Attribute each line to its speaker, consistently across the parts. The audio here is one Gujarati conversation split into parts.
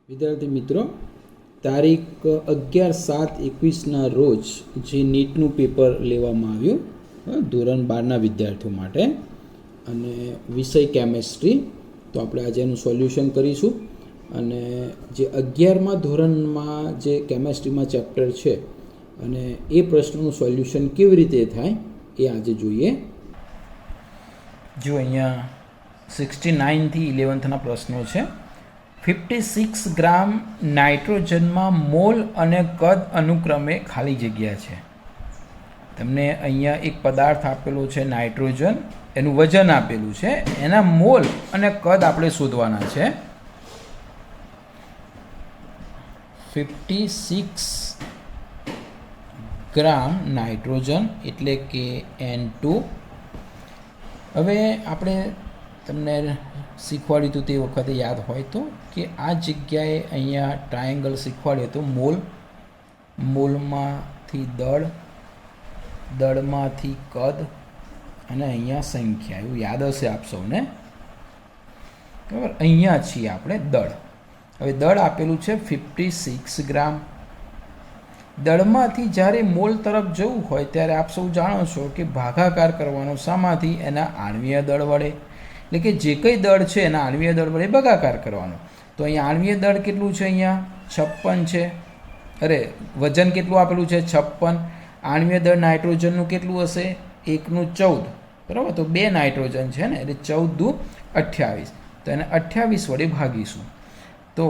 Speaker 1: વિદ્યાર્થી મિત્રો, તારીખ 11/7/21ના રોજ જે નીટનું પેપર લેવામાં આવ્યું ધોરણ 12ના વિદ્યાર્થીઓ માટે અને વિષય કેમેસ્ટ્રી, તો આપણે આજે એનું સોલ્યુશન કરીશું. અને જે 11મા ધોરણમાં જે કેમેસ્ટ્રીમાં ચેપ્ટર છે અને એ પ્રશ્નનું સોલ્યુશન કેવી રીતે થાય એ આજે જોઈએ. જો અહીંયા 69થી 11થના પ્રશ્નો છે. 56 ગ્રામ નાઇટ્રોજનમાં મોલ અને કદ અનુક્રમે ખાલી જગ્યા છે. તમને અહીંયા એક પદાર્થ આપેલો છે નાઇટ્રોજન, એનું વજન આપેલું છે, એના મોલ અને કદ આપણે શોધવાના છે. 56 ગ્રામ નાઇટ્રોજન એટલે કે N2. હવે આપણે તમને શીખવાડ્યું હતું તે વખતે યાદ હોય તો કે આ જગ્યાએ અહીંયા ટ્રાયેંગલ શીખવાડ્યું હતું. મોલમાંથી દળ, દળમાંથી કદ અને અહીંયા સંખ્યા, એવું યાદ હશે આપ સૌને. બરાબર, અહીંયા છીએ આપણે દળ. હવે દળ આપેલું છે 56 ગ્રામ. દળમાંથી જ્યારે મોલ તરફ જવું હોય ત્યારે આપ સૌ જાણો છો કે ભાગાકાર કરવાનો શામાંથી? એના આણ્વીય દળ વડે. એટલે કે જે કંઈ દળ છે એના આણ્વીય દળ વડે ભાગાકાર કરવાનો. તો અહીંયા આણ્વીય દળ કેટલું છે? અહીંયા 56 છે. અરે વજન કેટલું આપેલું છે? 56. આણ્વીય દળ નાઇટ્રોજનનું કેટલું હશે? 1નું 14. બરાબર, તો 2 નાઇટ્રોજન છે ને, એટલે 14 દુ 28. તો એને 28 વડે ભાગીશું તો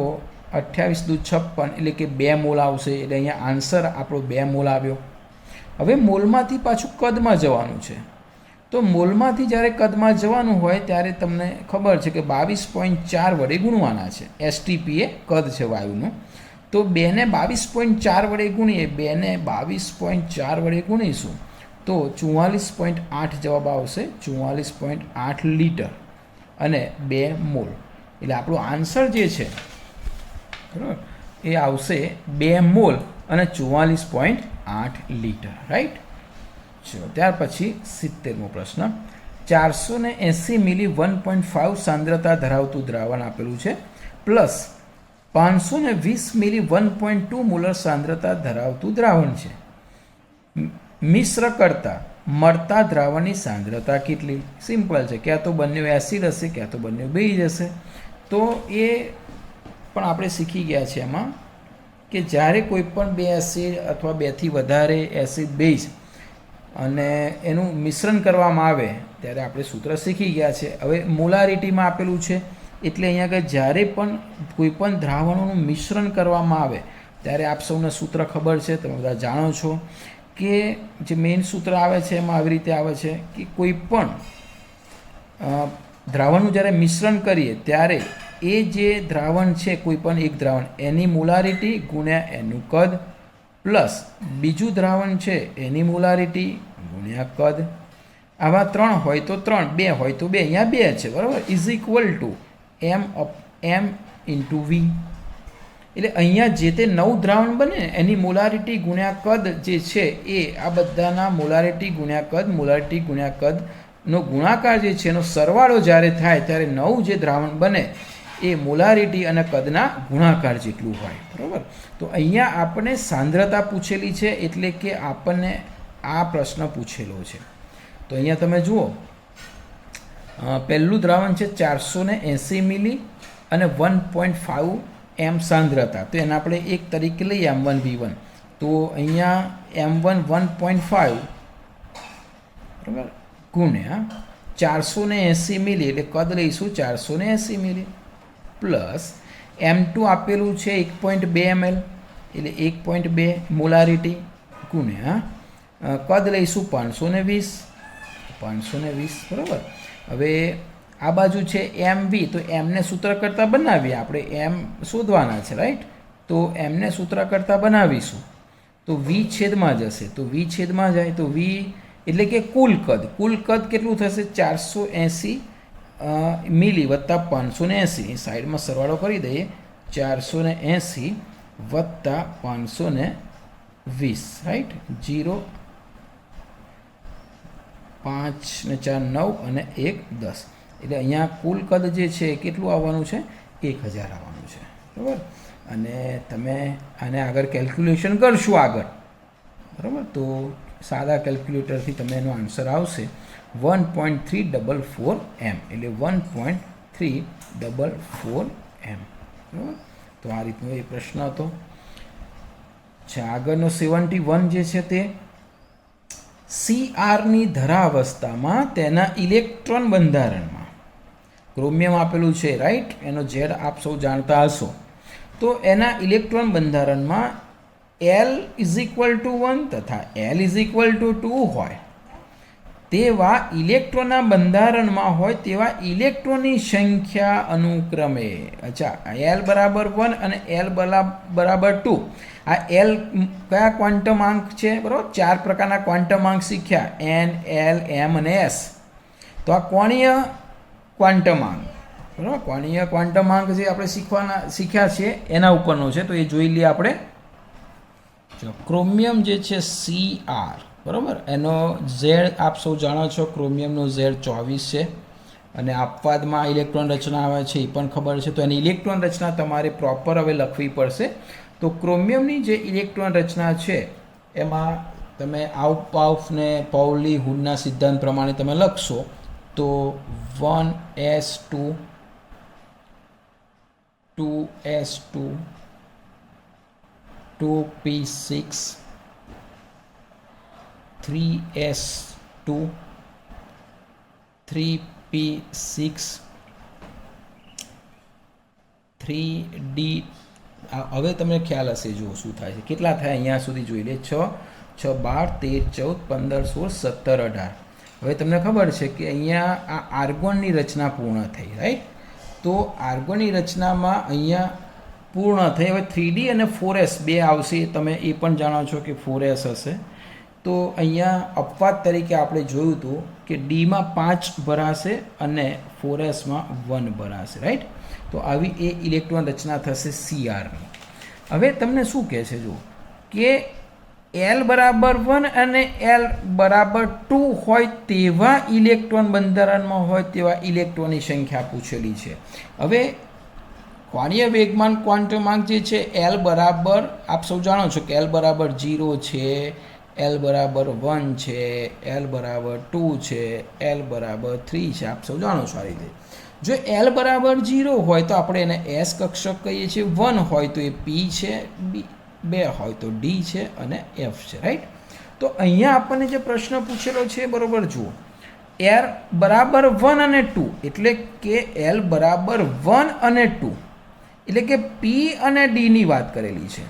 Speaker 1: 28 દુ 56 એટલે કે 2 મોલ આવશે. એટલે અહીંયા આન્સર આપણો 2 મોલ આવ્યો. હવે મોલમાંથી પાછું કદમાં જવાનું છે. તો મોલમાંથી જ્યારે કદમાં જવાનું હોય ત્યારે તમને ખબર છે કે 22.4 વડે ગુણવાના છે. STP એ કદ છે વાયુનું. તો 2 ને 22.4 વડે ગુણીએ, 2 ને 22.4 વડે ગુણીશું તો 44.8 જવાબ આવશે. 44.8 લીટર અને 2 મોલ. એટલે આપણો આન્સર જે છે બરાબર એ આવશે 2 મોલ અને 44.8 લીટર. રાઈટ. ચલો, ત્યાર પછી 70મો પ્રશ્ન. 480 મિલી 1.5 સાંદ્રતા ધરાવતું દ્રાવણ આપેલું છે પ્લસ 520 મિલી 1.2 મોલર સાંદ્રતા ધરાવતું દ્રાવણ છે. મિશ્ર કરતા મળતા દ્રાવણની સાંદ્રતા કેટલી? સિમ્પલ છે, ક્યાં તો બંને એસિડ હશે, ક્યાં તો બંને બેઝ હશે. તો એ પણ આપણે શીખી ગયા છે એમાં કે જ્યારે કોઈ પણ 2 એસિડ અથવા 2થી વધારે એસિડ બેઝ અને એનું મિશ્રણ કરવામાં આવે ત્યારે આપણે સૂત્ર શીખી ગયા છે. હવે મોલારિટીમાં આપેલું છે એટલે અહીંયા આગળ જ્યારે પણ કોઈ પણ દ્રાવણોનું મિશ્રણ કરવામાં આવે ત્યારે આપ સૌને સૂત્ર ખબર છે, તમે બધા જાણો છો કે જે મેઇન સૂત્ર આવે છે એમાં આવી રીતે આવે છે કે કોઈ પણ દ્રાવણનું જ્યારે મિશ્રણ કરીએ ત્યારે એ જે દ્રાવણ છે કોઈ પણ એક દ્રાવણ એની મોલારિટી ગુણ્યા એનું કદ પ્લસ બીજું દ્રાવણ છે એની મોલારિટી ગુણ્યા કદ. આવા 3 હોય તો 3, 2 હોય તો 2, અહીંયા 2 છે બરાબર, is equal to m into v. એટલે અહીંયા જે તે 9 દ્રાવણ બને એની મોલારિટી ગુણ્યા કદ જે છે એ આ બધાના મોલારિટી ગુણ્યા કદ, મોલારિટી ગુણ્યા કદનો ગુણાકાર જે છે એનો સરવાળો જ્યારે થાય ત્યારે 9 જે દ્રાવણ બને એ મોલારિટી અને કદના ગુણાકાર જેટલું હોય. બરાબર, તો અહીંયા આપણને સાંદ્રતા પૂછેલી છે એટલે કે આપણને આ પ્રશ્ન પૂછેલો છે. તો અહીંયા તમે જુઓ, પહેલું દ્રાવણ છે 480 મિલી અને 1.5 એમ સાંદ્રતા. તો એને આપણે એક તરીકે લઈએ M1V1. તો અહીંયા M1 1.5 બરાબર ગુણ્યા 480 મિલી એટલે કદ લઈશું 480 મિલી પ્લસ M2 આપેલું છે 1.2 ml એટલે 1.2 મોલારિટી ગુણ્યા કદ લઈશું 520 બરાબર. હવે આ બાજુ છે MV, તો એમને સૂત્ર કરતાં બનાવીએ આપણે, એમ શોધવાના છે રાઈટ. તો એમને સૂત્ર કરતાં બનાવીશું તો વી છેદમાં જશે, તો વી છેદમાં જાય તો વી એટલે કે કુલ કદ કેટલું થશે? 480 મિલી વત્તા 580, સાઈડમાં સરવાળો કરી દઈએ, 480 વત્તા 520 રાઈટ. 0, 5 ને 4 9 અને 1 10. એટલે અહીંયા કુલ કદ જે છે કેટલું આવવાનું છે? 1000 આવવાનું છે. બરાબર. અને તમે આને આગળ કેલ્ક્યુલેશન કરશો આગળ, બરાબર, તો સાદા કેલ્ક્યુલેટરથી તમે એનો આન્સર આવશે 1.344 એમ, એટલે 1.344 એમ. બરાબર. તો આ રીતનો એ પ્રશ્ન હતો. આગળનો 71 જે છે તે CRની ધરાવસ્થામાં તેના ઇલેક્ટ્રોન બંધારણમાં ક્રોમિયમ આપેલું છે, રાઈટ, એનો ઝેડ આપ સૌ જાણતા હશો. તો એના ઇલેક્ટ્રોન બંધારણમાં L = 1 તથા L = 2 હોય તેવા ઇલેક્ટ્રોનના બંધારણમાં હોય તેવા ઇલેક્ટ્રોનની સંખ્યા અનુક્રમે, અચ્છા, L બરાબર 1 અને L બરાબર 2. આ L કયા ક્વોન્ટમ આંક છે? બરાબર, 4 પ્રકારના ક્વોન્ટમ આંક શીખ્યા, N, L, M અને S. તો આ કોણીય ક્વોન્ટમ આંક, બરાબર, કોણીય ક્વોન્ટમ આંક જે આપણે શીખ્યા છે એના ઉપરનો છે. તો એ જોઈ લઈએ આપણે. જો ક્રોમિયમ જે છે CR, બરાબર, એનો ઝેડ આપ સૌ જાણો છો, ક્રોમિયમનો ઝેડ 24 છે અને આપવાદમાં ઇલેક્ટ્રોન રચના આવે છે એ પણ ખબર છે. તો એની ઇલેક્ટ્રોન રચના તમારે પ્રોપર હવે લખવી પડશે. તો ક્રોમિયમની જે ઇલેક્ટ્રોન રચના છે એમાં તમે આઉફ ને પાઉલી હુડના સિદ્ધાંત પ્રમાણે તમે લખશો તો 1s2 2s2 2p6 3s2 3p6 3d. હવે તમને ખ્યાલ હશે, જુઓ શું થાય છે, કેટલા થાય અહીંયા સુધી જોઈ લે. 6 6 12 13 14 15 16 17 18. હવે તમને ખબર છે કે અહીંયા આ આર્ગોનની રચના પૂર્ણ થઈ, રાઈટ. તો આર્ગોનની રચનામાં અહીંયા પૂર્ણ થઈ. હવે 3D અને 4s બે આવશે, તમે એ પણ જાણો છો કે 4s હશે. તો અહીંયા અપવાદ તરીકે આપણે જોયું હતું કે ડીમાં 5 ભરાશે અને 4sમાં 1 ભરાશે, રાઈટ. તો આવી એ ઇલેક્ટ્રોન રચના થશે CRની. હવે તમને શું કહે છે, જુઓ કે L બરાબર 1 અને L બરાબર 2 હોય તેવા ઇલેક્ટ્રોન બંધારણમાં હોય તેવા ઇલેક્ટ્રોનની સંખ્યા પૂછેલી છે. હવે કોણીય વેગમાન ક્વોન્ટમ જે છે L બરાબર, આપ સૌ જાણો છો કે L બરાબર 0 છે, L બરાબર 1 છે, L બરાબર 2 છે, L બરાબર 3 છે, આપ સૌ જાણો છો આ રીતે. જો L બરાબર 0 હોય તો આપણે એને S કક્ષક કહીએ છીએ, 1 હોય તો એ P છે, 2 હોય તો D છે અને F છે, રાઈટ. તો અહીંયા આપણને જે પ્રશ્ન પૂછેલો છે, બરાબર, જુઓ, L બરાબર 1 અને 2 એટલે કે L બરાબર 1 અને 2 એટલે કે P અને Dની વાત કરેલી છે.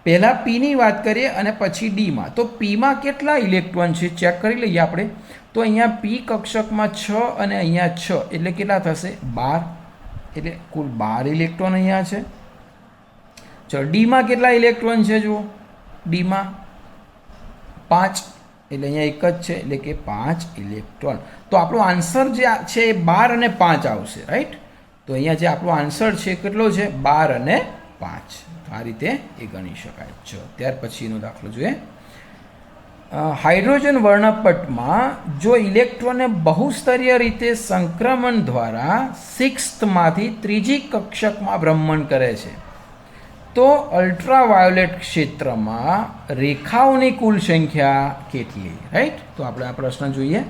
Speaker 1: પહેલાં Pની વાત કરીએ અને પછી Dમાં. તો Pમાં કેટલા ઇલેક્ટ્રોન છે ચેક કરી લઈએ આપણે. તો અહીંયા P કક્ષકમાં 6 અને અહીંયા 6 એટલે કેટલા થશે? 12. એટલે કુલ 12 ઇલેક્ટ્રોન અહીંયા છે. ચલો, Dમાં કેટલા ઇલેક્ટ્રોન છે? જુઓ, Dમાં 5 એટલે અહીંયા એક જ છે એટલે કે 5 ઇલેક્ટ્રોન. તો આપણો આન્સર જે છે એ 12 અને 5 આવશે, રાઈટ. તો અહીંયા જે આપણો આન્સર છે કેટલો છે? 12 અને 5. આ રીતે એ ગણી શકાય. ચલો, ત્યાર પછીનો દાખલો જોઈએ. હાઇડ્રોજન વર્ણપટમાં જો ઇલેક્ટ્રોનને બહુસ્તરીય રીતે સંક્રમણ દ્વારા 6થમાંથી ત્રીજી કક્ષકમાં ભ્રમણ કરે છે તો અલ્ટ્રાવાયોલેટ ક્ષેત્રમાં રેખાઓની કુલ સંખ્યા કેટલી, રાઈટ. તો આપણે આ પ્રશ્ન જોઈએ.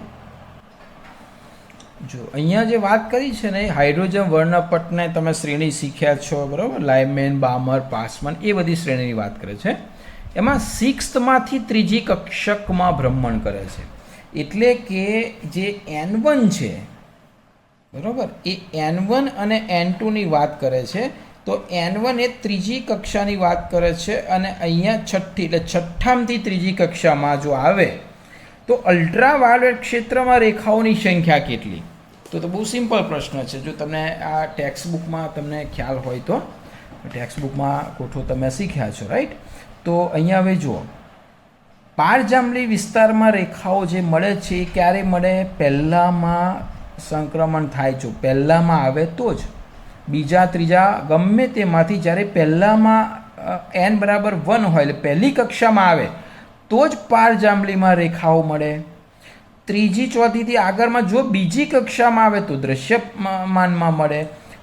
Speaker 1: જો અહીંયા જે વાત કરી છે ને, હાઇડ્રોજન વર્ણપટને તમે શ્રેણી શીખ્યા છો, બરાબર, લાઇમેન, બામર, પાસમન, એ બધી શ્રેણીની વાત કરે છે. એમાં 6થમાંથી ત્રીજી કક્ષકમાં ભ્રમણ કરે છે એટલે કે જે N1 છે, બરાબર, એ N1 અને N2ની વાત કરે છે. તો N1 એ ત્રીજી કક્ષાની વાત કરે છે અને અહીંયા છઠ્ઠી એટલે છઠ્ઠામાંથી ત્રીજી કક્ષામાં જો આવે તો અલ્ટ્રાવાયોલેટ ક્ષેત્રમાં રેખાઓની સંખ્યા કેટલી? તો બહુ સિમ્પલ પ્રશ્ન છે. જો તમને આ ટેક્સ્ટબુકમાં તમને ખ્યાલ હોય તો ટેક્સ્ટબુકમાં કોઠો તમે શીખ્યા છો, રાઈટ. તો અહીંયા હવે જુઓ, પારજાંબલી વિસ્તારમાં રેખાઓ જે મળે છે એ ક્યારે મળે? પહેલામાં સંક્રમણ થાય. જો પહેલામાં આવે તો જ, બીજા ત્રીજા ગમે તેમાંથી જ્યારે પહેલામાં N બરાબર 1 હોય એટલે પહેલી કક્ષામાં આવે તો જ પારજાંબલીમાં રેખાઓ મળે. ત્રીજી ચોથીથી આગળમાં જો બીજી કક્ષામાં આવે તો દ્રશ્યમાનમાં મળે.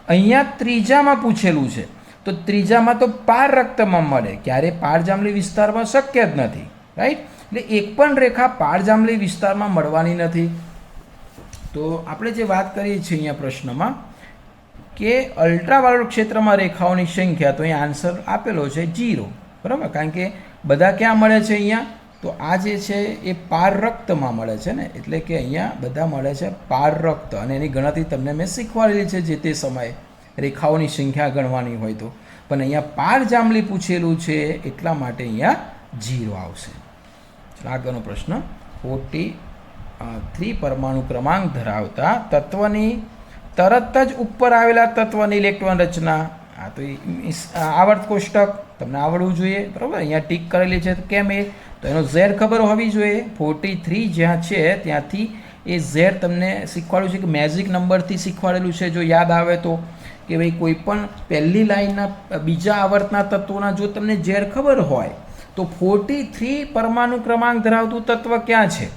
Speaker 1: અહીંયા ત્રીજામાં પૂછેલું છે તો ત્રીજામાં તો પાર રક્તમાં મળે, ક્યારે પારજાંબલી વિસ્તારમાં શક્ય જ નથી, રાઈટ. એટલે એક પણ રેખા પારજાંબલી વિસ્તારમાં મળવાની નથી. તો આપણે જે વાત કરીએ છીએ અહીંયા પ્રશ્નમાં કે અલ્ટ્રાવાયોલેટ ક્ષેત્રમાં રેખાઓની સંખ્યા, તો અહીંયા આન્સર આપેલો છે 0, બરાબર. કારણ કે બધા ક્યાં મળે છે અહીંયા, તો આ જે છે એ પાર રક્તમાં મળે છે ને, એટલે કે અહીંયા બધા મળે છે પાર રક્ત, અને એની ગણતરી તમને મેં શીખવાડેલી છે જે તે સમયે રેખાઓની સંખ્યા ગણવાની હોય તો. પણ અહીંયા પારજાંબલી પૂછેલું છે એટલા માટે અહીંયા 0 આવશે. આગળનો પ્રશ્ન, 43 પરમાણુ ક્રમાંક ધરાવતા તત્વની તરત જ ઉપર આવેલા તત્વની ઇલેક્ટ્રોન રચના. આ તો આવર્ત કોષ્ટક તમને આવડવું જોઈએ, બરાબર. અહીંયા ટીક કરેલી છે, કેમ એ, તો એનો ઝેડ ખબર હોવી જોઈએ. 43 જ્યાં છે ત્યાંથી એ ઝેડ તમને શીખવાડ્યું છે કે મેજિક નંબરથી શીખવાડેલું છે, જો યાદ આવે તો, કે ભાઈ કોઈ પણ પહેલી લાઈનના બીજા આવર્તના તત્વોના જો તમને ઝેડ ખબર હોય તો 43 પરમાણુ ક્રમાંક ધરાવતું તત્વ ક્યાં છે.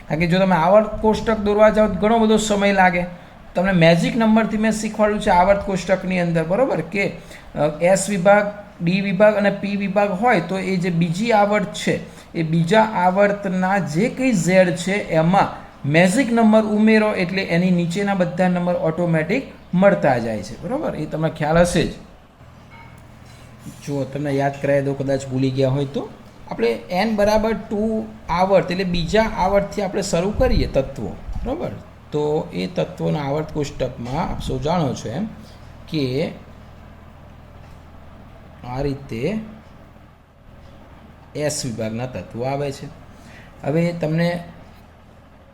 Speaker 1: કારણ કે જો તમે આવર્ત કોષ્ટક દોરવા જાઓ તો ઘણો બધો સમય લાગે. તમને મેજિક નંબરથી મેં શીખવાડ્યું છે આવર્ત કોષ્ટકની અંદર, બરાબર, કે એસ વિભાગ, ડી વિભાગ અને પી વિભાગ હોય તો એ જે બીજી આવર્ત છે એ બીજા આવર્તના જે કંઈ ઝેડ છે એમાં મેજિક નંબર ઉમેરો એટલે એની નીચેના બધા નંબર ઓટોમેટિક મળતા જાય છે, બરાબર. એ તમને ખ્યાલ હશે જ. જો તમને યાદ કરાવી દો, કદાચ ભૂલી ગયા હોય તો. આપણે n બરાબર 2 આવર્ત એટલે બીજા આવર્તથી આપણે શરૂ કરીએ તત્વો, બરાબર. તો એ તત્વોના આવર્ત કોષ્ટકમાં આપ સૌ જાણો છો એમ કે આ રીતે એસ વિભાગના તત્વો આવે છે. હવે તમને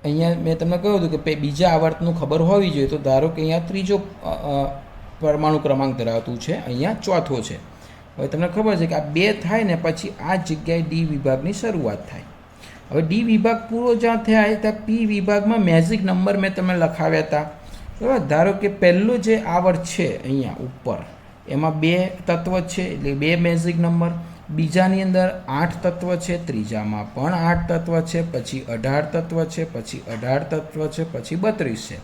Speaker 1: અહીંયા મેં તમને કહ્યું હતું કે બીજા આવર્તનું ખબર હોવી જોઈએ, તો ધારો કે અહીંયા ત્રીજો પરમાણુ ક્રમાંક ધરાવતું છે, અહીંયા ચોથો છે. હવે તમને ખબર છે કે આ 2 થાય ને પછી આ જગ્યાએ ડી વિભાગની શરૂઆત થાય. હવે ડી વિભાગ પૂરો જ્યાં થાય ત્યાં પી વિભાગમાં મેજિક નંબર મેં તમને લખાવ્યા હતા, બરાબર. ધારો કે પહેલું જે આવર્ત છે અહીંયા ઉપર એમાં 2 તત્વ છે એટલે 2 મેજિક નંબર, બીજાની અંદર 8 તત્વ છે, ત્રીજામાં પણ 8 તત્વ છે, પછી 18 તત્વ છે, પછી 18 તત્વ છે, પછી 32 છે.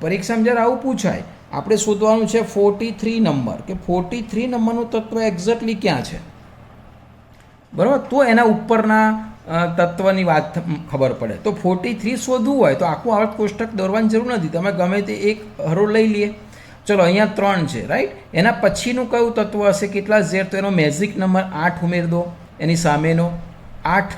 Speaker 1: પરીક્ષામાં જ્યારે આવું પૂછાય આપણે શોધવાનું છે 43 નંબર, કે 43 નંબરનું તત્વ એક્ઝેક્ટલી ક્યાં છે, બરાબર. તો એના ઉપરના તત્વની વાત ખબર પડે. તો 43 શોધવું હોય તો આખું આવર્ત કોષ્ટક દોરવાની જરૂર નથી, તમે ગમે તે એક હરો લઈ લઈએ. ચલો અહીંયા 3 છે, રાઈટ. એના પછીનું કયું તત્વ હશે, કેટલા ઝેડ, તો એનો મેજિક નંબર 8 ઉમેરી દો, એની સામેનો 8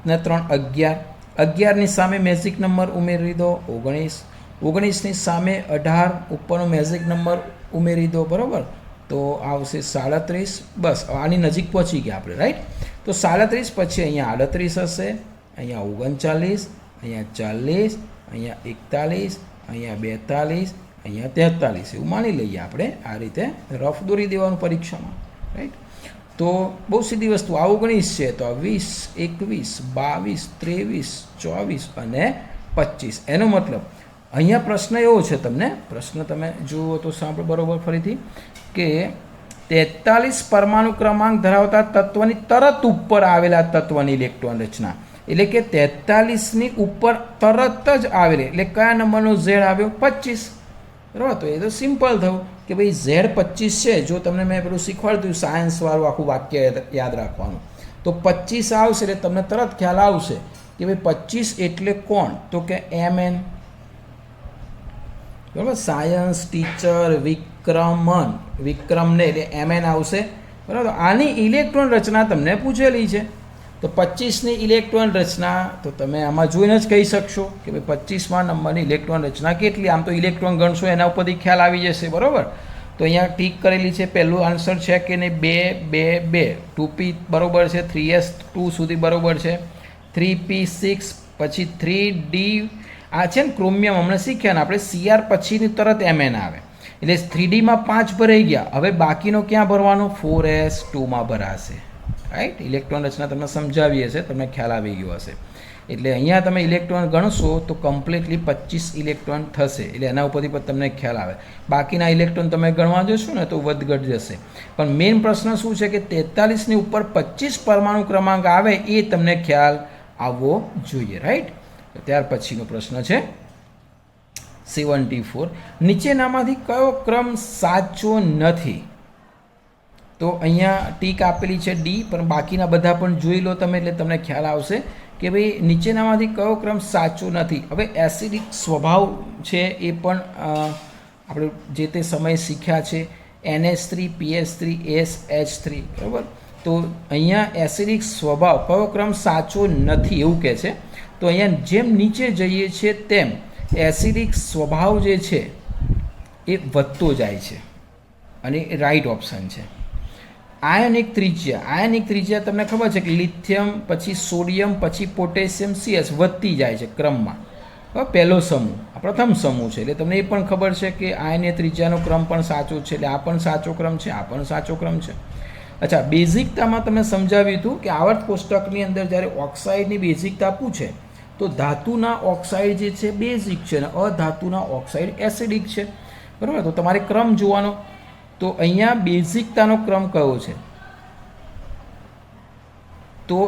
Speaker 1: ને 3 11, 11ની સામે મેજિક નંબર ઉમેરી દો 19, 19ની સામે 18 ઉપરનો મેજિક નંબર ઉમેરી દો, બરાબર. તો આવશે 37. બસ આની નજીક પહોંચી ગયા આપણે, રાઈટ. તો 37 પછી અહીંયા 38 હશે, અહીંયા 39, અહીંયા 40, અહીંયા 41, અહીંયા 42, અહીંયા 43, એવું માની લઈએ આપણે. આ રીતે રફ દોરી દેવાનું પરીક્ષામાં, રાઈટ. તો બહુ સીધી વસ્તુ. આ 19 છે તો 20, 21, 22, 23, 24 અને 25. એનો મતલબ અહીંયા પ્રશ્ન એવો છે, તમને પ્રશ્ન તમે જુઓ તો સાંભળો બરાબર ફરીથી, કે 43 પરમાણુ ક્રમાંક ધરાવતા તત્વની તરત ઉપર આવેલા તત્વની ઇલેક્ટ્રોન રચના, એટલે કે 43ની ઉપર તરત જ આવેલી, એટલે કયા નંબરનો ઝેડ આવ્યો, 25, બરાબર. તો એ તો સિમ્પલ થયું કે ભાઈ ઝેડ 25 છે. જો તમને મેં પેલું શીખવાડ્યું સાયન્સવાળું આખું વાક્ય યાદ રાખવાનું, તો 25 આવશે એટલે તમને તરત ખ્યાલ આવશે કે ભાઈ 25 એટલે કોણ, તો કે mn, બરાબર. સાયન્સ ટીચર વિક્રમને એટલે mn આવશે, બરાબર. આની ઇલેક્ટ્રોન રચના તમને પૂછેલી છે, તો 25ની ઇલેક્ટ્રોન રચના તો તમે આમાં જોઈને જ કહી શકશો કે ભાઈ 25મા નંબરની ઇલેક્ટ્રોન રચના કેટલી. આમ તો ઇલેક્ટ્રોન ગણશો એના ઉપરથી ખ્યાલ આવી જશે, બરાબર. તો અહીંયા ટીક કરેલી છે, પહેલું આન્સર છે કે નહીં, 2 2 2, 2p બરાબર છે, 3s 2 સુધી બરાબર છે, 3p6, પછી 3d આ છે ને ક્રોમિયમ હમણાં શીખ્યા ને આપણે, cr પછીની તરત mn આવે એટલે 3dમાં 5 ભરાઈ ગયા. હવે બાકીનો ક્યાં ભરવાનો, 4s2માં ભરાશે, રાઈટ. ઇલેક્ટ્રોન રચના તમને સમજાવી હશે, તમને ખ્યાલ આવી ગયો હશે. એટલે અહીંયા તમે ઇલેક્ટ્રોન ગણશો તો કમ્પ્લીટલી 25 ઇલેક્ટ્રોન થશે, એટલે એના ઉપરથી પણ તમને ખ્યાલ આવે. બાકીના ઇલેક્ટ્રોન તમે ગણવા જશો ને તો વધઘટ જશે. પણ મેઇન પ્રશ્ન શું છે કે 43ની ઉપર 25 પરમાણુ ક્રમાંક આવે એ તમને ખ્યાલ આવવો જોઈએ, રાઈટ. ત્યાર પછીનો પ્રશ્ન છે 74. નીચેનામાંથી કયો ક્રમ સાચો નથી, તો અહીંયા ટીક આપેલી છે ડી, પણ બાકીના બધા પણ જોઈ લો તમે એટલે તમને ખ્યાલ આવશે કે ભાઈ નીચેનામાંથી કયો ક્રમ સાચો નથી. હવે એસિડિક સ્વભાવ છે એ પણ આપણે જે તે સમયે શીખ્યા છે, NH3 PH3 SH3, બરાબર. તો અહીંયા એસિડિક સ્વભાવ કયો ક્રમ સાચો નથી એવું કહે છે. તો અહીંયા જેમ નીચે જઈએ છીએ તેમ એસિડિક સ્વભાવ જે છે એ વધતો જાય છે અને એ રાઈટ ઓપ્શન છે. આયનિક ત્રિજ્યા તમને ખબર છે કે લિથિયમ, પછી સોડિયમ, પછી પોટેશિયમ, CS વધતી જાય છે ક્રમમાં. પહેલો સમૂહ આ પ્રથમ સમૂહ છે એટલે તમને એ પણ ખબર છે કે આયનીય ત્રિજ્યાનો ક્રમ પણ સાચો છે, એટલે આ પણ સાચો ક્રમ છે, આ પણ સાચો ક્રમ છે. અચ્છા, બેઝિકતામાં તમે સમજાવ્યું હતું કે આવર્ત કોષ્ટકની અંદર જ્યારે ઓક્સાઇડની બેઝિકતા પૂછે તો ધાતુના ઓક્સાઇડ જે છે બેઝિક છે અને અધાતુના ઓક્સાઇડ એસિડિક છે, બરાબર. તો તમારે ક્રમ જોવાનો. તો અહીંયા બેઝિકતાનો ક્રમ કયો છે? તો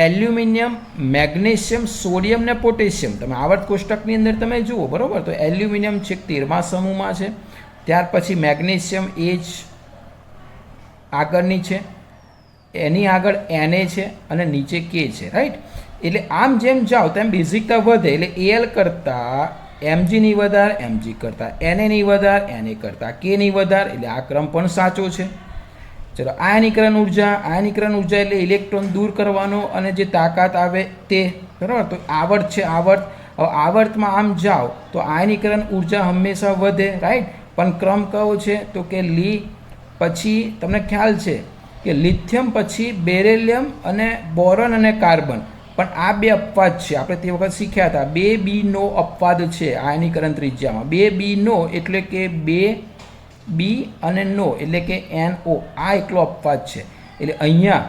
Speaker 1: એલ્યુમિનિયમ, મેગ્નેશિયમ, સોડિયમ ને પોટેશિયમ તમે આવર્ત કોષ્ટકની અંદર તમે જુઓ, બરાબર. તો એલ્યુમિનિયમ છે 13મા સમૂહમાં છે, ત્યાર પછી મેગ્નેશિયમ એ જ આગળની છે, એની આગળ Na છે અને નીચે K છે, રાઈટ. એટલે આમ જેમ જાઓ તેમ બેઝિકતા વધે એટલે Al કરતાં Mg ની વધાર, Mg કરતાં Na ની વધાર, Na કરતાં K ની વધાર, એટલે આ ક્રમ પણ સાચો છે. ચલો, આયનીકરણ ઉર્જા એટલે ઇલેક્ટ્રોન દૂર કરવાનો અને જે તાકાત આવે તે, બરાબર. તો આવર્ત છે આવર્ત. હવે આવર્તમાં આમ જાઓ તો આયનીકરણ ઉર્જા હંમેશા વધે, રાઈટ. પણ ક્રમ કયો છે? તો કે પછી તમને ખ્યાલ છે કે લિથિયમ પછી બેરિલિયમ અને બોરોન અને કાર્બન, પણ આ બે અપવાદ છે. આપણે તે વખત શીખ્યા હતા 2B નો અપવાદ છે આયનીકરણ ત્રિજ્યામાં. 2B નો એટલે કે 2B અને નો એટલે કે NO, આ એકલો અપવાદ છે. એટલે અહીંયા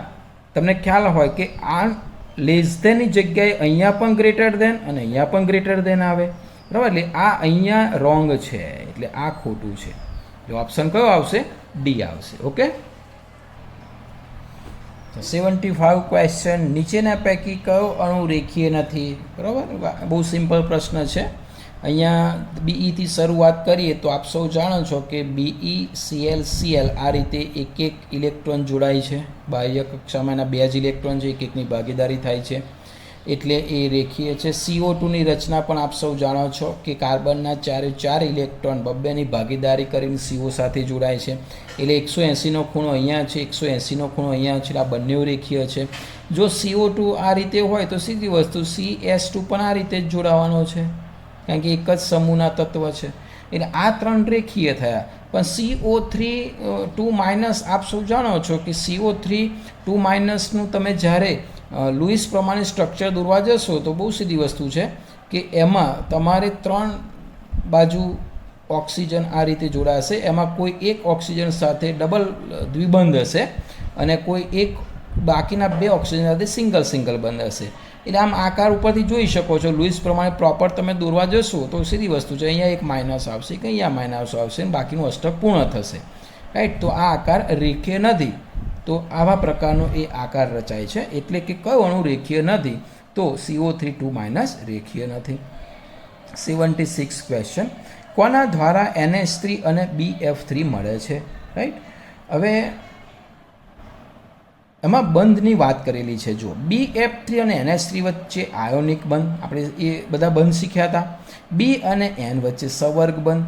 Speaker 1: તમને ખ્યાલ હોય કે આ લેસ ધેનની જગ્યાએ અહીંયા પણ ગ્રેટર ધેન અને અહીંયા પણ ગ્રેટર ધેન આવે, બરાબર. એટલે આ અહીંયા રોંગ છે, એટલે આ ખોટું છે. જો ઓપ્શન કયો આવશે? ડી આવશે. ઓકે. 75 ક્વેશ્ચન, નીચેના પૈકી કયો અણુ રેખીય નથી? બરાબર, બહુ સિમ્પલ પ્રશ્ન છે. અહીંયા BE થી શરૂઆત કરીએ તો આપ સૌ જાણો છો કે BeCl આ રીતે એક એક ઇલેક્ટ્રોન જોડાય છે. બાહ્ય કક્ષામાં એના 2 જ ઇલેક્ટ્રોન છે, એક એકની ભાગીદારી થાય છે એટલે એ રેખીય છે. CO2 ની રચના પણ આપ સૌ જાણો છો કે કાર્બનના 4 ઇલેક્ટ્રોન બબ્બેની ભાગીદારી કરીને CO સાથે જોડાય છે એટલે 180નો ખૂણો અહીંયા છે, 180નો ખૂણો અહીંયા છે, આ બંને રેખીય છે. જો CO2 આ રીતે હોય તો સીધી વસ્તુ CS2 પણ આ રીતે જ જોડાવાનો છે, કારણ કે એક જ સમૂહના તત્વ છે. એટલે આ 3 રેખીય થયા. પણ CO3 2- આપ સૌ જાણો છો કે CO3 2- તમે જ્યારે લુઈસ પ્રમાણે સ્ટ્રક્ચર દોરવા જશો તો બહુ સીધી વસ્તુ છે કે એમાં તમારે 3 બાજુ ઓક્સિજન આ રીતે જોડાશે, એમાં કોઈ એક ઓક્સિજન સાથે ડબલ દ્વિબંધ હશે અને કોઈ એક બાકીના 2 ઓક્સિજન સાથે સિંગલ બંધ હશે. એટલે આમ આકાર ઉપરથી જોઈ શકો છો. લુઈસ પ્રમાણે પ્રોપર તમે દોરવા જશો તો સીધી વસ્તુ છે, અહીંયા એક માઇનસ આવશે કે અહીંયા માઇનસ આવશે અને બાકીનું અષ્ટક પૂર્ણ થશે, રાઈટ. તો આ આકાર રેખીય નથી. તો આવા પ્રકારનો એ આકાર રચાય છે. એટલે કે કયો અણુ રેખીય નથી? તો CO3 2- રેખીય નથી. 76 ક્વેશ્ચન, કોના દ્વારા NH3 અને BF3 મળે છે? રાઈટ. હવે એમાં બંધની વાત કરેલી છે. જો BF3 અને NH3 વચ્ચે આયોનિક બંધ, આપણે એ બધા બંધ શીખ્યા હતા. B અને N વચ્ચે સવર્ગ બંધ,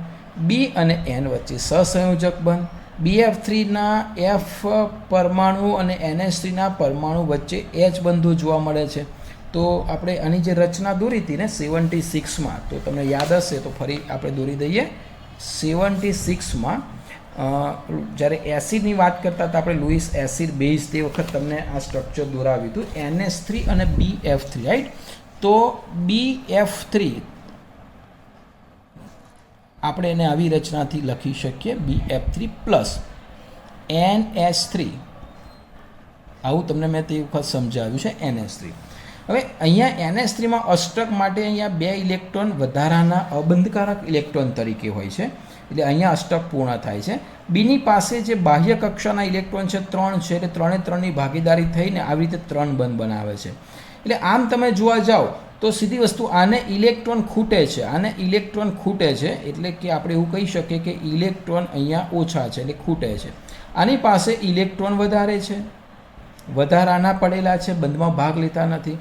Speaker 1: B અને N વચ્ચે સહસંયોજક બંધ, BF3ના F પરમાણુ અને NH3ના પરમાણુ વચ્ચે H બંધો જોવા મળે છે. તો આપણે આની જે રચના દોરી હતી ને 76માં, તો તમને યાદ હશે તો ફરી આપણે દોરી દઈએ. 76માં જ્યારે એસિડની વાત કરતા હતા આપણે, લુઈસ એસિડ બેઝ, તે વખત તમને આ સ્ટ્રક્ચર દોરાવ્યું હતું NH3 અને BF3, રાઈટ. તો BF3 આપણે એને આવી રચનાથી લખી શકીએ BF3 પ્લસ NH3. આવું તમને મેં તે વખત સમજાવ્યું છે NH3. હવે અહીંયા NH3માં અષ્ટક માટે અહીંયા 2 ઇલેક્ટ્રોન વધારાના અબંધકારક ઇલેક્ટ્રોન તરીકે હોય છે, એટલે અહીંયા અષ્ટક પૂર્ણ થાય છે. બીની પાસે જે બાહ્ય કક્ષાના ઇલેક્ટ્રોન છે 3 છે, એટલે 3 ની ભાગીદારી થઈને આવી રીતે 3 બંધ બનાવે છે. એટલે આમ તમે જોવા જાઓ તો સીધી વસ્તુ આને ઇલેક્ટ્રોન ખૂટે છે, આને ઇલેક્ટ્રોન ખૂટે છે એટલે કે આપણે એવું કહી શકીએ કે ઇલેક્ટ્રોન અહીંયા ઓછા છે એટલે ખૂટે છે. આની પાસે ઇલેક્ટ્રોન વધારે છે, વધારાના પડેલા છે, બંધમાં ભાગ લેતા નથી.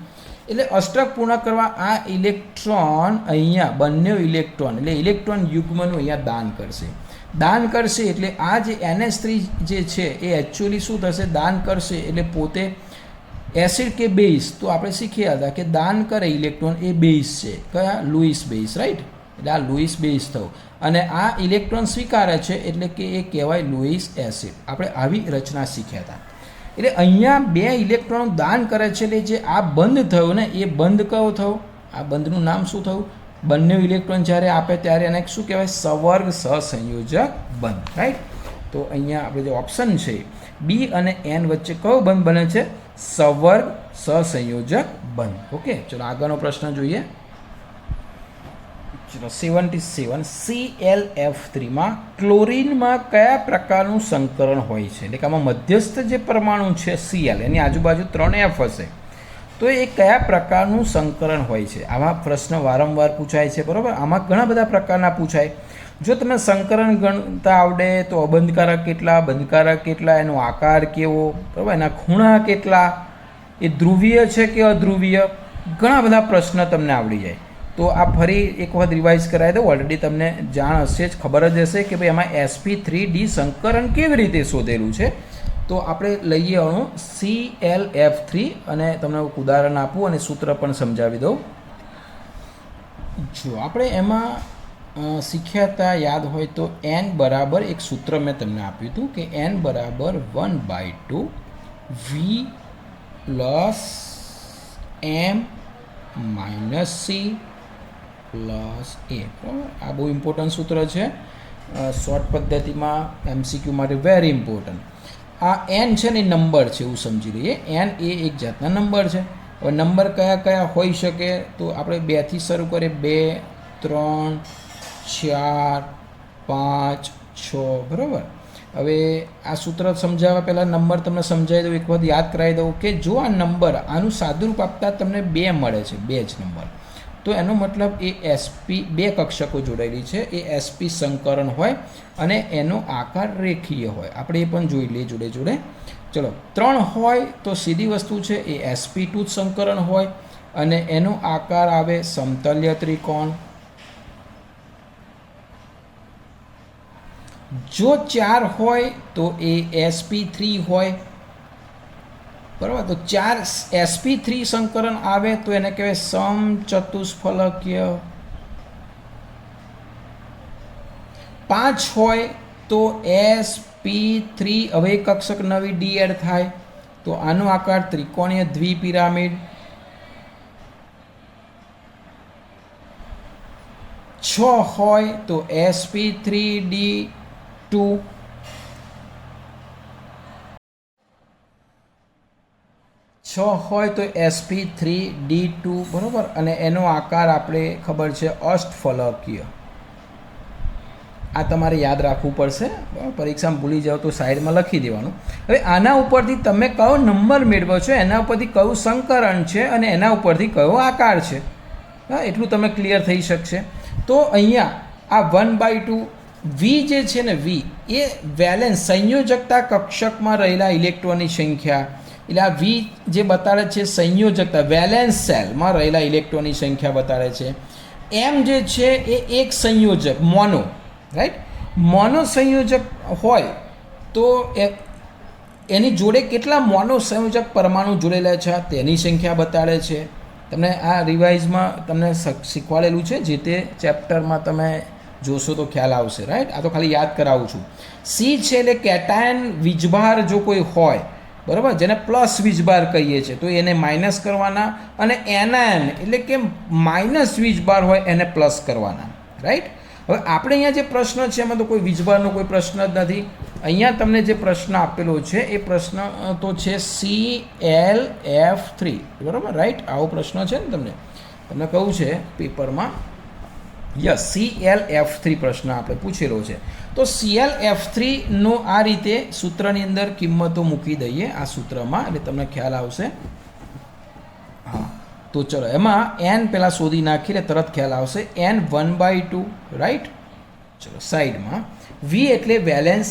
Speaker 1: એટલે અષ્ટક પૂર્ણ કરવા આ ઇલેક્ટ્રોન અહીંયા બંને ઇલેક્ટ્રોન એટલે ઇલેક્ટ્રોન યુગ્મનું અહીંયા દાન કરશે એટલે આ જે NH3 જે છે એ એકચ્યુઅલી શું થશે, દાન કરશે એટલે પોતે એસિડ કે બેઝ, તો આપણે શીખ્યા હતા કે દાન કરે ઇલેક્ટ્રોન એ બેઝ છે, કયા લુઈસ બેઝ, રાઈટ. એટલે આ લુઈસ બેઝ થયું અને આ ઇલેક્ટ્રોન સ્વીકારે છે એટલે કે એ કહેવાય લુઈસ એસિડ. આપણે આવી રચના શીખ્યા હતા. એટલે અહીંયા 2 ઇલેક્ટ્રોન દાન કરે છે એટલે જે આ બંધ થયો ને એ બંધ કયો થયો, આ બંધનું નામ શું થયું, બંને ઇલેક્ટ્રોન જ્યારે આપે ત્યારે એને શું કહેવાય, સવર્ગ સહસંયોજક બંધ, રાઈટ. તો અહીંયા આપણે જે ઓપ્શન છે બી અને એન વચ્ચે કયો બંધ બને છે, સવર્ગ સહસંયોજક બંધ. ઓકે, ચલો આગળનો પ્રશ્ન જોઈએ. ચલો 77 ClF3 ક્લોરીનમાં કયા પ્રકારનું સંકરણ હોય છે, એટલે કે આમાં મધ્યસ્થ જે પરમાણુ છે Cl એની આજુબાજુ 3 F હશે, તો એ કયા પ્રકારનું સંકરણ હોય છે. આવા પ્રશ્ન વારંવાર પૂછાય છે, બરાબર. આમાં ઘણા બધા પ્રકારના પૂછાય. જો તમે સંકરણ ગણતા આવડે તો અબંધકારક કેટલા, બંધકારક કેટલા, એનો આકાર કેવો, બરાબર, એના ખૂણા કેટલા, એ ધ્રુવીય છે કે અધ્રુવીય, ઘણા બધા પ્રશ્ન તમને આવડી જાય. તો આ ફરી એક વખત રિવાઇઝ કરાવી દો. ઓલરેડી તમને જાણ હશે જ, ખબર જ હશે કે ભાઈ એમાં sp3d સંકરણ કેવી રીતે શોધેલું છે. તો આપણે લઈએ અણુ ClF3 અને તમને એક ઉદાહરણ આપું અને સૂત્ર પણ સમજાવી દઉં. જો આપણે એમાં શીખ્યા હતા, યાદ હોય તો n બરાબર એક સૂત્ર મેં તમને આપ્યું હતું કે n બરાબર 1/2 v plus m minus c plus a. આ બહુ ઇમ્પોર્ટન્ટ સૂત્ર છે, શોર્ટ પદ્ધતિમાં MCQ માટે વેરી ઇમ્પોર્ટન્ટ. આ n છે ને નંબર છે એવું સમજી લઈએ. n એ એક જાતના નંબર છે. હવે નંબર કયા કયા હોઈ શકે, તો આપણે 2 થી શરૂ કરીએ, 2 3 4 5 6, બરાબર. હવે આ સૂત્ર સમજાવવા પહેલાં નંબર તમને સમજાવી દઉં, એક વખત યાદ કરાવી દઉં કે જો આ નંબર આનું સાદુરૂપ આપતા તમને 2 મળે છે, 2 જ નંબર, તો એનો મતલબ એ sp 2 કક્ષકો જોડાયેલી છે, એ sp સંકરણ હોય અને એનો આકાર રેખીય હોય. આપણે એ પણ જોઈ લઈએ જોડે જોડે. ચલો 3 હોય તો સીધી વસ્તુ છે એ sp2 સંકરણ હોય અને એનો આકાર આવે સમતલ્ય ત્રિકોણ. જો 4 હોય તો એ sp3 હોય, બરાબર. તો 4 sp3 સંકરણ આવે તો એને કહેવાય સમચતુષ્ફલકીય. 5 હોય તો sp3, હવે એક કક્ષક નવી d એડ થાય તો આનો આકાર ત્રિકોણીય દ્વિપિરામિડ. 6 હોય તો sp3d2. 6 હોય તો sp3d2, બરાબર. અને એનો આકાર આપણે ખબર છે અષ્ટફલકીય. આ તમારે યાદ રાખવું પડશે, પરીક્ષામાં ભૂલી જાઓ તો સાઈડમાં લખી દેવાનું. હવે આના ઉપરથી તમે કયો નંબર મેળવો છો, એના ઉપરથી કયું સંકરણ છે અને એના ઉપરથી કયો આકાર છે, હા, એટલું તમે ક્લિયર થઈ શકશે. તો અહીંયા આ 1/2 v જે છે ને, v એ વેલેન્સ સંયોજકતા કક્ષકમાં રહેલા ઇલેક્ટ્રોનની સંખ્યા, એટલે આ v જે બતાડે છે સંયોજકતા વેલેન્સ સેલમાં રહેલા ઇલેક્ટ્રોનની સંખ્યા બતાડે છે. m જે છે એ એક સંયોજક મોનો, રાઈટ. મોનો સંયોજક હોય તો એની જોડે કેટલા મોનો સંયોજક પરમાણુ જોડેલા છે તેની સંખ્યા બતાડે છે. તમને આ રિવાઇઝમાં તમને શીખવાડેલું છે, જે તે ચેપ્ટરમાં તમે જોશો તો ખ્યાલ આવશે, રાઈટ. આ તો ખાલી યાદ કરાવું છું. C છે એટલે કેટાયન વીજભાર જો કોઈ હોય, બરાબર, જેને પ્લસ વીજભાર કહીએ છીએ, તો એને માઇનસ કરવાના, અને એનાયન એટલે કે માઇનસ વીજભાર હોય એને પ્લસ કરવાના, રાઈટ. હવે આપણે અહીંયા જે પ્રશ્ન છે એમાં તો કોઈ વીજભારનો કોઈ પ્રશ્ન જ નથી. અહીંયા તમને જે પ્રશ્ન આપેલો છે એ પ્રશ્ન તો છે ClF3, બરાબર, રાઈટ. આવો પ્રશ્ન છે ને તમને કહું છે પેપરમાં, યસ, ClF3 પ્રશ્ન આપણે પૂછેલો છે. તો ClF3 નો આ રીતે સૂત્રની અંદર કિંમતો મૂકી દઈએ આ સૂત્રમાં, એટલે તમને ખ્યાલ આવશે. હા, તો ચલો એમાં n પહેલાં શોધી નાખીને તરત ખ્યાલ આવશે n 1/2 રાઈટ. ચલો સાઈડમાં વી એટલે વેલેન્સ.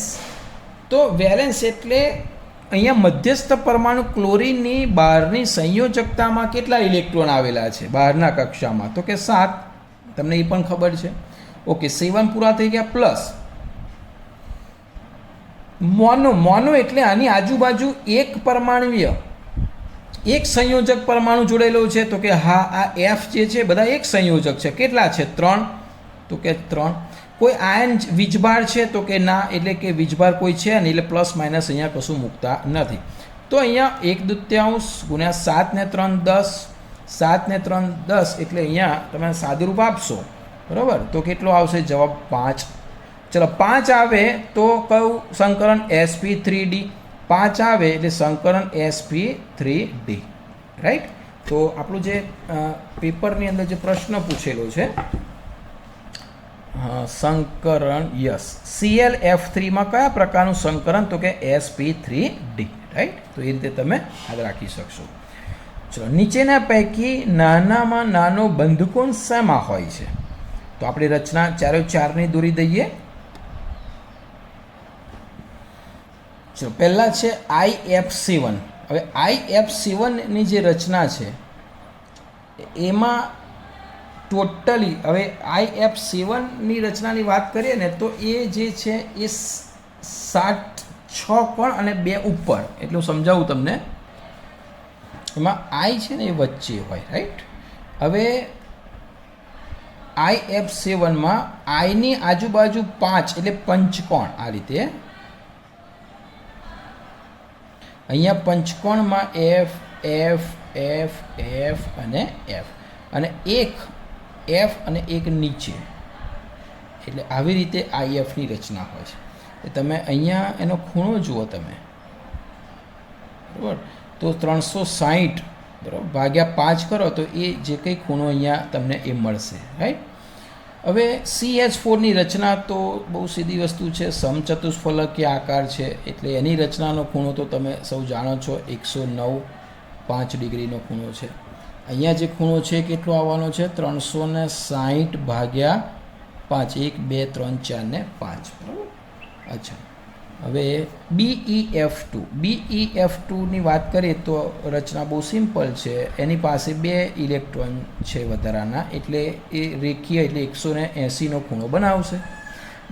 Speaker 1: તો વેલેન્સ એટલે અહીંયા મધ્યસ્થ પરમાણુ ક્લોરીનની બહારની સંયોજકતામાં કેટલા ઇલેક્ટ્રોન આવેલા છે બહારના કક્ષામાં, તો કે 7. તમને એ પણ ખબર છે. ઓકે 7 પૂરા થઈ ગયા. પ્લસ મોનો એટલે આની આજુબાજુ એક પરમાણુય એક સંયોજક પરમાણુ જોડેલો છે, તો કે હા આ એફ જે છે બધા એક સંયોજક છે. કેટલા છે? 3. તો કે 3. કોઈ આયન વીજભાર છે, તો કે ના, એટલે કે વીજભાર કોઈ છે નહીં, એટલે પ્લસ માઇનસ અહીંયા કશું મૂકતા નથી. તો અહીંયા 1/2 ગુણ્યા 7 ને 3 10, 7 ને 3 10, એટલે અહીંયા તમે સાદુરૂપ આપશો બરાબર, તો કેટલો આવશે જવાબ? 5. ચલો 5 આવે તો કયું સંકરણ? sp3d. 5 આવે એટલે સંકરણ sp3d રાઈટ. તો આપણું જે પેપરની અંદર જે પ્રશ્ન પૂછેલો છે સંકરણ યસ ClF3માં કયા પ્રકારનું સંકરણ? તો કે sp3d રાઈટ. તો એ રીતે તમે યાદ રાખી શકશો. ચલો નીચેના પૈકી નાનામાં નાનો બંધકોણ શેમાં હોય છે? તો આપણે રચના 4×4ની દોરી દઈએ. ચલો પહેલાં છે IF7. હવે IF7ની જે રચના છે એમાં ટોટલી, હવે IF7ની રચનાની વાત કરીએ ને તો એ જે છે એ 6 કોણ અને 2 ઉપર, એટલું સમજાવું તમને. એમાં I છે ને એ વચ્ચે હોય રાઈટ. હવે IF7માં આઈની આજુબાજુ 5 એટલે પંચકોણ આ રીતે. અહીંયા પંચકોણમાં F F F F અને F, અને એક F અને એક નીચે, એટલે આવી રીતે IFની રચના હોય છે. તમે અહીંયા એનો ખૂણો જુઓ તમે બરાબર, તો 360 બરાબર ભાગ્યા 5 કરો તો એ જે કંઈ ખૂણો અહીંયા તમને એ મળશે રાઈટ. હવે CH4ની રચના તો બહુ સીધી વસ્તુ છે, સમચતુષ્ફલકીય આકાર છે, એટલે એની રચનાનો ખૂણો તો તમે સૌ જાણો છો 109.5 ડિગ્રીનો ખૂણો છે. અહીંયા જે ખૂણો છે કેટલો આવવાનો છે? 360 ભાગ્યા 5, 1 2 3 4 ને 5 બરાબર. અચ્છા, હવે BeF2ની વાત કરીએ તો રચના બહુ સિમ્પલ છે. એની પાસે 2 ઇલેક્ટ્રોન છે વધારાના, એટલે એ રેખીય એટલે 180નો ખૂણો બનાવશે.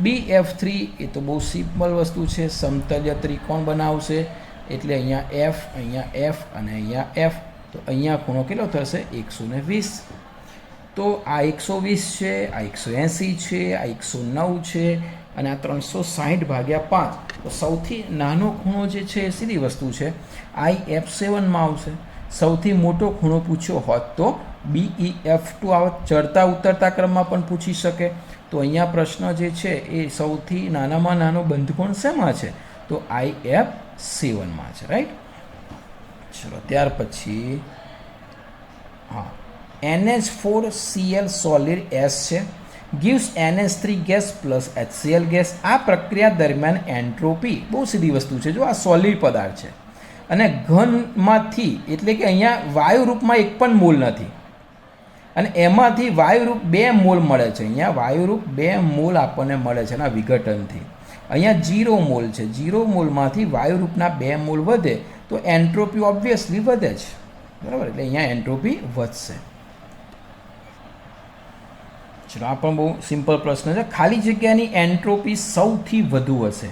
Speaker 1: BF3 એ તો બહુ સિમ્પલ વસ્તુ છે, સમતલ્ય ત્રિકોણ બનાવશે, એટલે અહીંયા F, અહીંયા F અને અહીંયા F. તો અહીંયા ખૂણો કેટલો થશે? 120. તો આ 120 છે, આ 180 છે, આ 109 છે, અને આ 360 ભાગ્યા 5. તો સૌથી નાનો ખૂણો જે છે એ સીધી વસ્તુ છે, IF7માં આવશે. સૌથી મોટો ખૂણો પૂછ્યો હોત તો BeF2 આવત. ચડતા ઉતરતા ક્રમમાં પણ પૂછી શકે. તો અહીંયા પ્રશ્ન જે છે એ સૌથી નાનામાં નાનો બંધકોણ શેમાં છે? તો IF7માં છે રાઈટ. ચલો ત્યાર પછી હા NH4Cl સોલિડ S છે, gives NH3 gas plus HCl gas. આ પ્રક્રિયા દરમિયાન એન્ટ્રોપી બહુ સીધી વસ્તુ છે. જો આ સોલિડ પદાર્થ છે અને ઘનમાંથી, એટલે કે અહીંયા વાયુરૂપમાં એક પણ મોલ નથી, અને એમાંથી વાયુરૂપ 2 મોલ મળે છે. અહીંયા વાયુરૂપ 2 મોલ આપણને મળે છે એના વિઘટનથી. અહીંયા 0 મોલ છે. 0 મોલમાંથી વાયુરૂપના 2 મોલ વધે તો એન્ટ્રોપી ઓબ્વિયસલી વધે છે બરાબર, એટલે અહીંયા એન્ટ્રોપી વધશે. ચલો આ પણ બહુ સિમ્પલ પ્રશ્ન છે. ખાલી જગ્યાની એન્ટ્રોપી સૌથી વધુ હશે.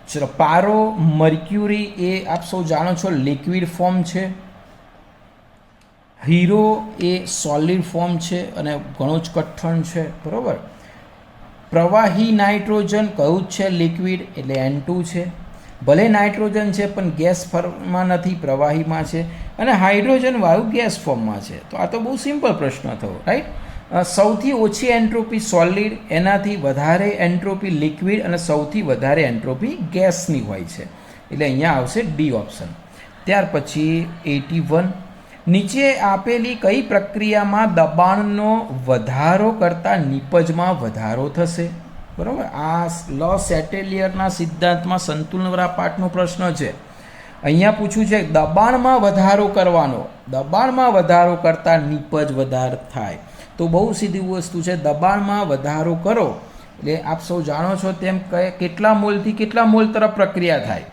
Speaker 1: ચલો પારો મર્ક્યુરી એ આપ સૌ જાણો છો લિક્વિડ ફોર્મ છે. હીરો એ સોલિડ ફોર્મ છે અને ઘણો જ કઠણ છે બરાબર. પ્રવાહી નાઇટ્રોજન કયું જ છે? લિક્વિડ, એટલે N2 છે. ભલે નાઇટ્રોજન છે પણ ગેસ ફોર્મમાં નથી, પ્રવાહીમાં છે. અને હાઇડ્રોજન વાયુ ગેસ ફોર્મમાં છે. તો આ તો બહુ સિમ્પલ પ્રશ્ન થયો રાઈટ. સૌથી ઓછી એન્ટ્રોપી સોલિડ, એનાથી વધારે એન્ટ્રોપી લિક્વિડ, અને સૌથી વધારે એન્ટ્રોપી ગેસની હોય છે, એટલે અહીંયા આવશે ડી ઓપ્શન. ત્યાર પછી 81, નીચે આપેલી કઈ પ્રક્રિયામાં દબાણનો વધારો કરતાં નિપજમાં વધારો થશે? બરાબર, આ લો સેટેલિયરના સિદ્ધાંતમાં સંતુલનવાળા પાઠનો પ્રશ્ન છે. અહીંયા પૂછ્યું છે દબાણમાં વધારો કરવાનો, દબાણમાં વધારો કરતાં નીપજ વધારે થાય. તો બહુ સીધી વસ્તુ છે, દબાણમાં વધારો કરો એટલે આપ સૌ જાણો છો તેમ કેટલા મોલથી કેટલા મોલ તરફ પ્રક્રિયા થાય.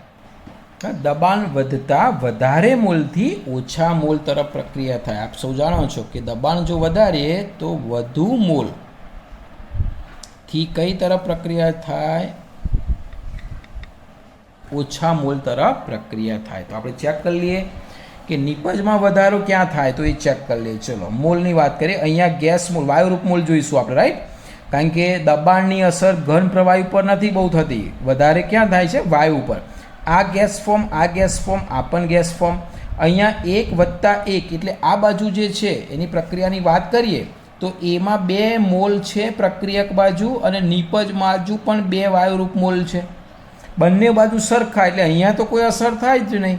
Speaker 1: દબાણ વધતા વધારે મોલથી ઓછા મોલ તરફ પ્રક્રિયા થાય. આપ સૌ જાણો છો કે દબાણ જો વધારીએ તો વધુ મોલ થી કઈ તરફ પ્રક્રિયા થાય, ઓછા મોલ તરફ પ્રક્રિયા થાય. તો આપણે ચેક કરી લઈએ કે નિપજમાં વધારો ક્યાં થાય, તો એ ચેક કરી લઈએ. ચલો મોલની વાત કરીએ. અહીંયા ગેસ મોલ, વાયુરૂપ મોલ જોઈશું આપણે, રાઈટ, કારણ કે દબાણની અસર ઘન પ્રવાહી ઉપર નથી બહુ થતી, વધારે ક્યાં થાય છે, વાયુ ઉપર. આ ગેસ ફોર્મ, આ ગેસ ફોર્મ, આ પણ ગેસ ફોર્મ. અહીંયા 1+1 એટલે આ બાજુ જે છે એની પ્રક્રિયાની વાત કરીએ તો એમાં 2 મોલ છે પ્રક્રિયક બાજુ અને નિપજ બાજુ પણ 2 વાયુરૂપ મોલ છે. બંને બાજુ સરખા એટલે અહીંયા તો કોઈ અસર થાય જ નહીં.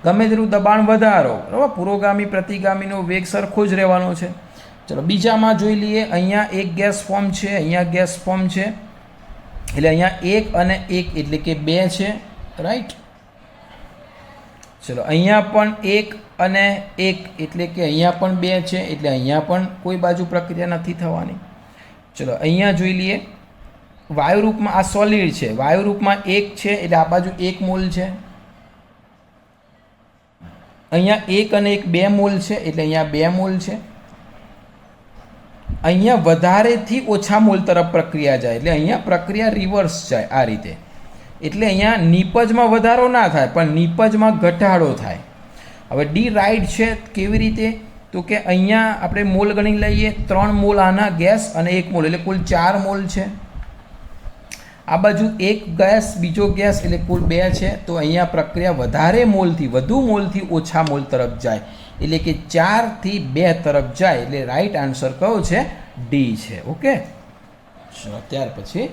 Speaker 1: ગમે તેટલું દબાણ વધારો, બરાબર, પુરોગામી પ્રતિગામીનો વેગ સરખો જ રહેવાનો છે. ચલો બીજામાં જોઈ લઈએ. અહીંયા એક ગેસ ફોર્મ છે, અહીંયા ગેસ ફોર્મ છે, એટલે અહીંયા 1 અને 1 એટલે કે 2 છે, રાઈટ. ચલો અહીંયા પણ 1 અને 1 એટલે કે અહીંયા પણ 2 છે, એટલે અહીંયા પણ કોઈ બાજુ પ્રક્રિયા નથી થવાની. ચલો અહીંયા જોઈ લઈએ. વાયુરૂપમાં આ સોલિડ છે, વાયુરૂપમાં 1 છે એટલે આ બાજુ 1 મોલ છે. અહીંયા 1 અને 1 2 મોલ છે એટલે અહીંયા 2 મોલ છે. અહીંયા વધારેથી ઓછા મોલ તરફ પ્રક્રિયા જાય એટલે અહીંયા પ્રક્રિયા રિવર્સ જાય આ રીતે. એટલે અહીંયા નિપજમાં વધારો ના થાય પણ નિપજમાં ઘટાડો થાય. હવે ડી રાઈટ છે, કેવી રીતે, તો કે અહીંયા આપણે મોલ ગણી લઈએ. 3 મોલ આના ગેસ અને 1 મોલ એટલે કુલ 4 મોલ છે. આ બાજુ 1 ગેસ, બીજો ગેસ એટલે કુલ 2 છે. તો અહીંયા પ્રક્રિયા વધારે મોલથી વધુ મોલથી ઓછા મોલ તરફ જાય એટલે કે 4 થી 2 તરફ જાય. એટલે રાઈટ આન્સર કયો છે, ડી છે. ઓકે, ચલો ત્યાર પછી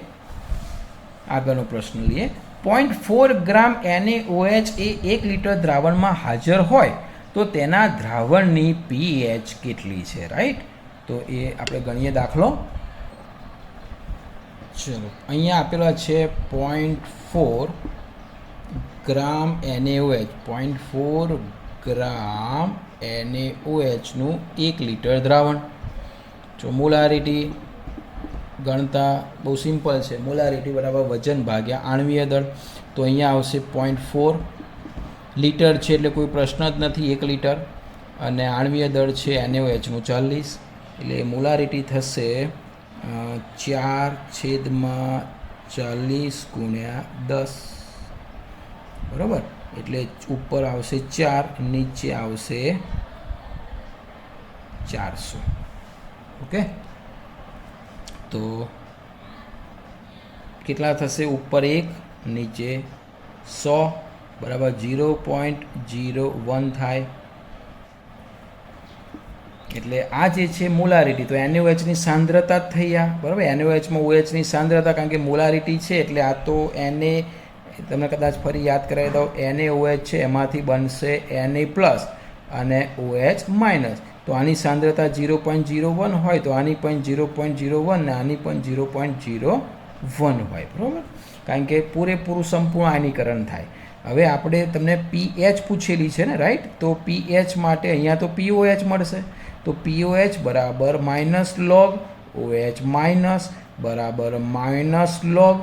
Speaker 1: આગળનો પ્રશ્ન લઈએ. 0.4 ગ્રામ NaOH એ 1 લીટર દ્રાવણમાં હાજર હોય તો તેના દ્રાવણની pH કેટલી છે, રાઈટ. તો એ આપણે ગણીએ દાખલો. ચલો અહીંયા આપેલા છે 0.4 ગ્રામ NaOH, 0.4 ગ્રામ NaOHનું 1 લીટર દ્રાવણ. જો મોલારિટી ગણતા બહુ સિમ્પલ છે, મોલારિટી બરાબર વજન ભાગ્યા આણ્વીય દળ. તો અહીંયા આવશે 0.4 લીટર છે એટલે કોઈ પ્રશ્ન જ નથી, 1 લીટર, અને આણ્વીય દળ છે NaOHનું 40, એટલે મોલારિટી થશે 4/40 × 10, બરાબર. એટલે ઉપર આવશે 4, નીચે આવશે 400. ઓકે, તો કેટલા થશે, ઉપર 1 નીચે 100 બરાબર 0.01 થાય. એટલે આ જે છે મોલારિટી, તો NaOHની સાંદ્રતા જ થઈ આ, બરાબર. NaOHમાં OHની સાંદ્રતા, કારણ કે મોલારિટી છે એટલે આ તો Na, તમને કદાચ ફરી યાદ કરાવી દઉં, NaOH છે એમાંથી બનશે Na+ અને OH-. તો આની સાંદ્રતા 0.01 હોય તો આની પણ 0.01 ને આની પણ 0.01 હોય, બરાબર, કારણ કે પૂરેપૂરું સંપૂર્ણ આયનીકરણ થાય. હવે આપણે તમને pH પૂછેલી છે ને, રાઈટ. તો pH માટે અહીંયા તો POH મળશે. તો POH બરાબર -log OH- બરાબર -log.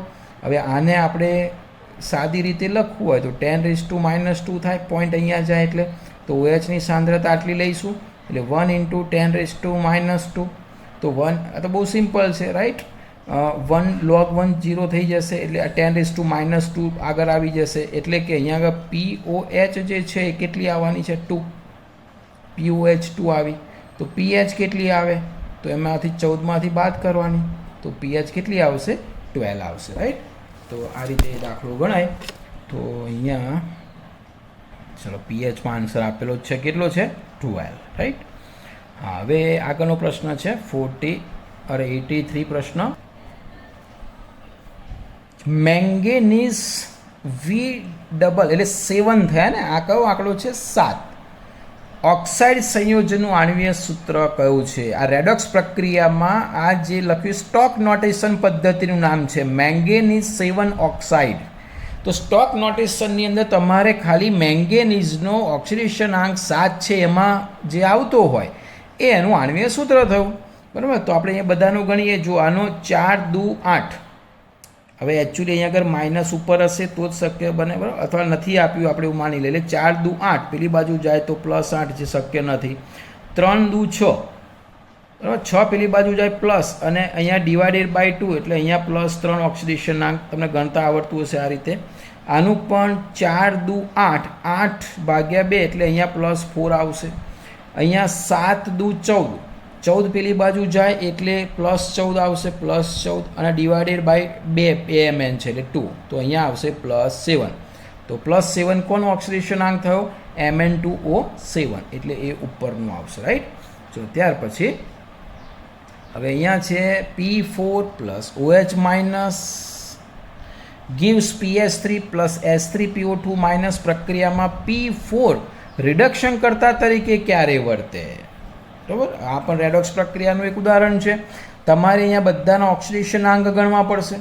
Speaker 1: હવે આને આપણે સાદી રીતે લખવું હોય તો 10⁻² થાય, પોઈન્ટ અહીંયા જાય એટલે. તો OHની સાંદ્રતા આટલી લઈશું એટલે 1 × 10⁻². તો 1, આ તો બહુ સિમ્પલ છે, રાઈટ. 1 log 1 0 થઈ જશે એટલે આ 10⁻² આગળ આવી જશે. એટલે કે અહીંયા આગળ POH જે છે એ કેટલી આવવાની છે, 2. POH 2 આવી. તો pH કેટલી આવે, તો એમાંથી 14માંથી બાદ કરવાની. તો pH કેટલી આવશે, 12 આવશે, રાઈટ. તો આ રીતે દાખલો ગણાય. તો અહીંયા ચલો pHમાં આન્સર આપેલો છે, કેટલો છે, 12, રાઈટ. હા, હવે આગળનો પ્રશ્ન છે 83 પ્રશ્ન. મેંગેનીઝ V ડબલ એટલે 7 થયા ને, આ કયો આંકડો છે, 7. ઓક્સાઇડ સંયોજનનું આણ્વીય સૂત્ર કયું છે? આ રેડોક્સ પ્રક્રિયામાં આ જે લખ્યું સ્ટોક નોટેશન પદ્ધતિનું નામ છે મેંગેનીઝ 7 ઓક્સાઇડ. તો સ્ટોક નોટેશનની અંદર તમારે ખાલી મેંગેનીઝનો ઓક્સિડેશનાંક 7 છે એમાં જે આવતો હોય એ એનું આણ્વીય સૂત્ર થયું, બરાબર. તો આપણે અહીંયા બધાનું ગણીએ. જો આનો 4 દુ 8, હવે એકચ્યુઅલી અહીંયા આગળ માઇનસ ઉપર હશે તો જ શક્ય બને, બરાબર, અથવા નથી આપ્યું આપણે એવું માની લઈએ. એટલે 4 દુ 8, પેલી બાજુ જાય તો +8 જે શક્ય નથી. 3 દુ 6, બરાબર, 6 પેલી બાજુ જાય પ્લસ, અને અહીંયા ડિવાઇડેડ બાય 2 એટલે અહીંયા +3 ઓક્સિડેશનાંક તમને ગણતા આવડતું હશે આ રીતે. આનું પણ 4 દુ 8, 8 ભાગ્યા 2 એટલે અહીંયા +4 આવશે. અહીંયા 7 દુ 14, 14 પેલી બાજુ જાય એટલે +14 આવશે, +14, અને ડિવાઇડેડ બાય 2 AMN છે એટલે 2, તો અહીંયા આવશે +7. તો +7 કોનો ઓક્સિડેશનાંક થયો? Mn2O7, એટલે એ ઉપરનું આવશે, રાઈટ. જો ત્યાર પછી હવે અહીંયા છે P4 + OH minus gives PS3 + S3PO2 minus પ્રક્રિયામાં P4 રિડક્શન કરતા તરીકે ક્યારે વર્તે? બરાબર, આ પણ રેડોક્સ પ્રક્રિયાનું એક ઉદાહરણ છે. તમારે અહીંયા બધાના ઓક્સિડેશનાંક ગણવા પડશે.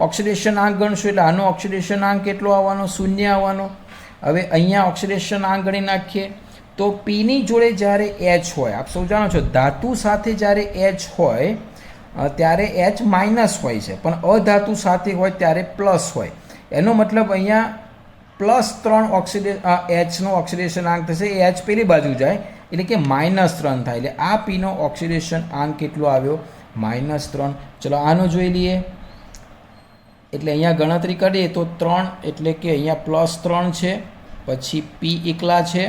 Speaker 1: ઓક્સિડેશનાંક ગણશો એટલે આનો ઓક્સિડેશનાંક કેટલો આવવાનો? 0 આવવાનો. હવે અહીંયા ઓક્સિડેશનાંક ગણી નાખીએ તો પીની જોડે જ્યારે H હોય, આપ સૌ જાણો છો ધાતુ સાથે જ્યારે H હોય ત્યારે H માઇનસ હોય છે, પણ અધાતુ સાથે હોય ત્યારે પ્લસ હોય. એનો મતલબ અહીંયા +3 Hનો ઓક્સિડેશનાંક થશે. એ H પેલી બાજુ જાય એટલે કે -3 થાય. એટલે આ પીનો ઓક્સિડેશન આંક કેટલો આવ્યો? -3. ચલો આનો જોઈ લઈએ. એટલે અહીંયા ગણતરી કરીએ તો 3 એટલે કે અહીંયા +3 છે, પછી પી એકલા છે,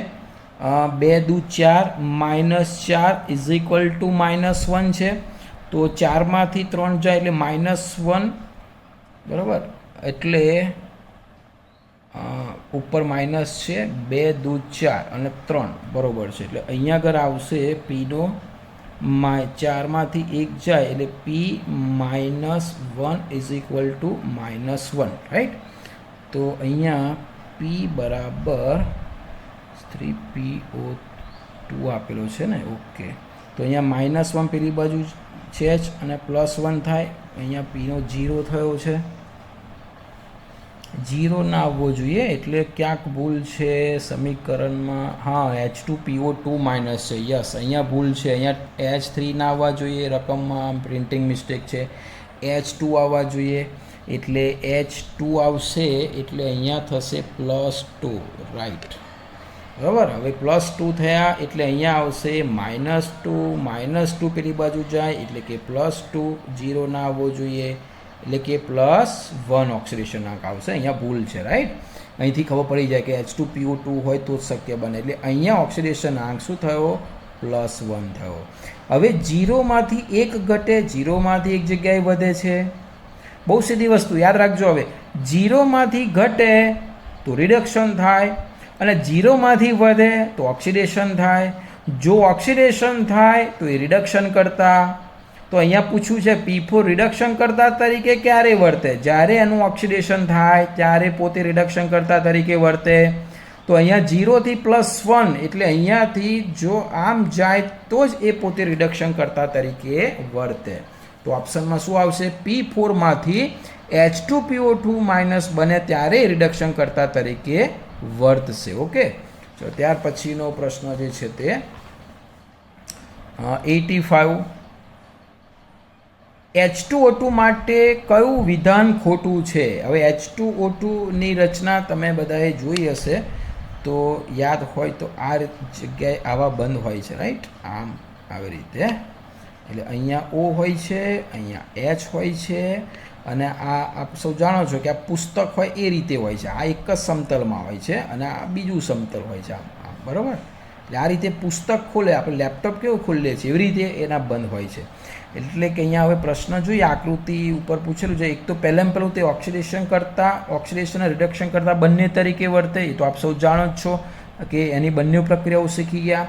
Speaker 1: 2 દુ 4, -4 = -1 છે. તો 4માંથી 3 જાય એટલે -1, બરાબર, એટલે ઉપર માઇનસ છે, 2 દુ 4 અને 3, બરાબર છે. એટલે અહીંયા આગળ આવશે પીનો 4માંથી 1 જાય એટલે P -1 = -1, રાઈટ. તો અહીંયા P બરાબર 3PO2 આપેલો છે ને, ઓકે. તો અહીંયા -1 પેલી બાજુ છે જ અને +1 થાય. અહીંયા પીનો 0 થયો છે, 0 ના આવવો જોઈએ એટલે ક્યાંક ભૂલ છે સમીકરણમાં. હા, H2PO2 માઇનસ છે, યસ, અહીંયા ભૂલ છે. અહીંયા H3 ના આવવા જોઈએ, રકમમાં પ્રિન્ટિંગ મિસ્ટેક છે. H2 આવવા જોઈએ એટલે H2 આવશે, એટલે અહીંયા થશે +2, રાઈટ, બરાબર. હવે +2 થયા એટલે અહીંયા આવશે -2 પેલી બાજુ જાય એટલે કે +2, 0 ના આવવો જોઈએ એટલે કે +1 ઓક્સિડેશનાંક આવશે. અહીંયા ભૂલ છે, રાઈટ. અહીંથી ખબર પડી જાય કે H2PO2 હોય તો જ શક્ય બને. એટલે અહીંયા ઓક્સિડેશનાંક શું થયો? +1 થયો. હવે 0માંથી 1 ઘટે, 0માંથી 1 જગ્યાએ વધે છે. બહુ સીધી વસ્તુ યાદ રાખજો. હવે 0માંથી ઘટે તો રિડક્શન થાય, અને 0માંથી વધે તો ઓક્સિડેશન થાય. જો ઓક્સિડેશન થાય તો એ રિડક્શન કરતા. તો અહીંયા પૂછ્યું છે P4 રિડક્શન કરતા તરીકે ક્યારે વર્તે? જ્યારે એનું ઓક્સિડેશન થાય ત્યારે પોતે રિડક્શન કરતા તરીકે વર્તે. તો અહીંયા 0 થી +1 એટલે અહીંયાથી જો આમ જાય તો જ એ પોતે રિડક્શન કરતા તરીકે વર્તે. તો ઓપ્શનમાં શું આવશે? P4માંથી H2PO2 માઇનસ બને ત્યારે રિડક્શન કરતા તરીકે વર્તશે. ઓકે, તો ત્યાર પછીનો પ્રશ્ન જે છે તે 85. H2O2 માટે કયું વિધાન ખોટું છે? હવે H2O2 ની રચના તમે બધાએ જોઈ હશે, તો યાદ હોય તો આ જગ્યાએ આવા બંધ હોય છે, રાઈટ, આમ આવી રીતે. એટલે અહીંયા O હોય છે, અહીંયા H હોય છે, અને આ આપ સૌ જાણો છો કે આ પુસ્તક હોય એ રીતે હોય છે. આ એક જ સમતલમાં હોય છે અને આ બીજું સમતલ હોય છે, આમ, બરાબર. એટલે આ રીતે પુસ્તક ખોલે, આપણે લેપટોપ કેવું ખોલીએ છીએ એવી રીતે એના બંધ હોય છે. એટલે કે અહીંયા હવે પ્રશ્ન જોઈએ, આકૃતિ ઉપર પૂછેલું છે. એક તો પહેલું તે ઓક્સિડેશન રિડક્શન કરતા બંને તરીકે વર્તે, એ તો આપ સૌ જાણો જ છો કે એની બંને પ્રક્રિયાઓ શીખી ગયા.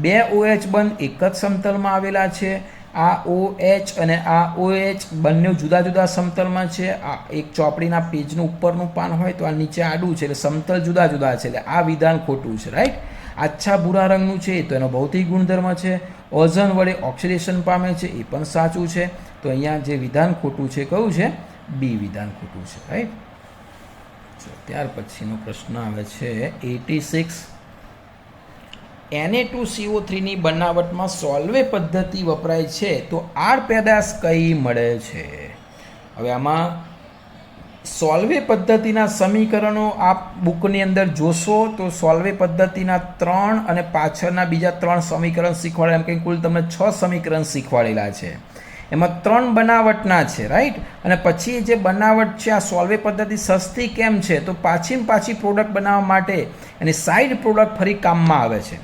Speaker 1: 2 OH બંધ એક જ સમતલમાં આવેલા છે. આ OH અને આ OH બંને જુદા જુદા સમતલમાં છે. આ એક ચોપડીના પેજનું ઉપરનું પાન હોય તો આ નીચે આડું છે, એટલે સમતલ જુદા જુદા છે. એટલે આ વિધાન ખોટું છે, રાઈટ. આછા ભૂરા રંગનું છે તો એનો ભૌતિક ગુણધર્મ છે. ઓઝોન વડે ઓક્સિડેશન પામે છે, એ પણ સાચું છે. તો અહીંયા જે વિધાન ખોટું છે કયું છે? બી વિધાન ખોટું છે, રાઈટ. ત્યાર પછીનો પ્રશ્ન આવે છે 86. Na2CO3 ની બનાવટમાં સોલ્વે પદ્ધતિ વપરાય છે તો આડ પેદાશ કઈ મળે છે? હવે આમાં સોલ્વે પદ્ધતિના સમીકરણો આપ બુકની અંદર જોશો તો સોલ્વે પદ્ધતિના 3 અને પાછળના બીજા 3 સમીકરણ શીખવાડેલા, એમ કંઈ કુલ તમને 6 સમીકરણ શીખવાડેલા છે. એમાં 3 બનાવટના છે, રાઈટ. અને પછી જે બનાવટ છે આ સોલ્વે પદ્ધતિ સસ્તી કેમ છે તો પાછી પ્રોડક્ટ બનાવવા માટે એની સાઈડ પ્રોડક્ટ ફરી કામમાં આવે છે.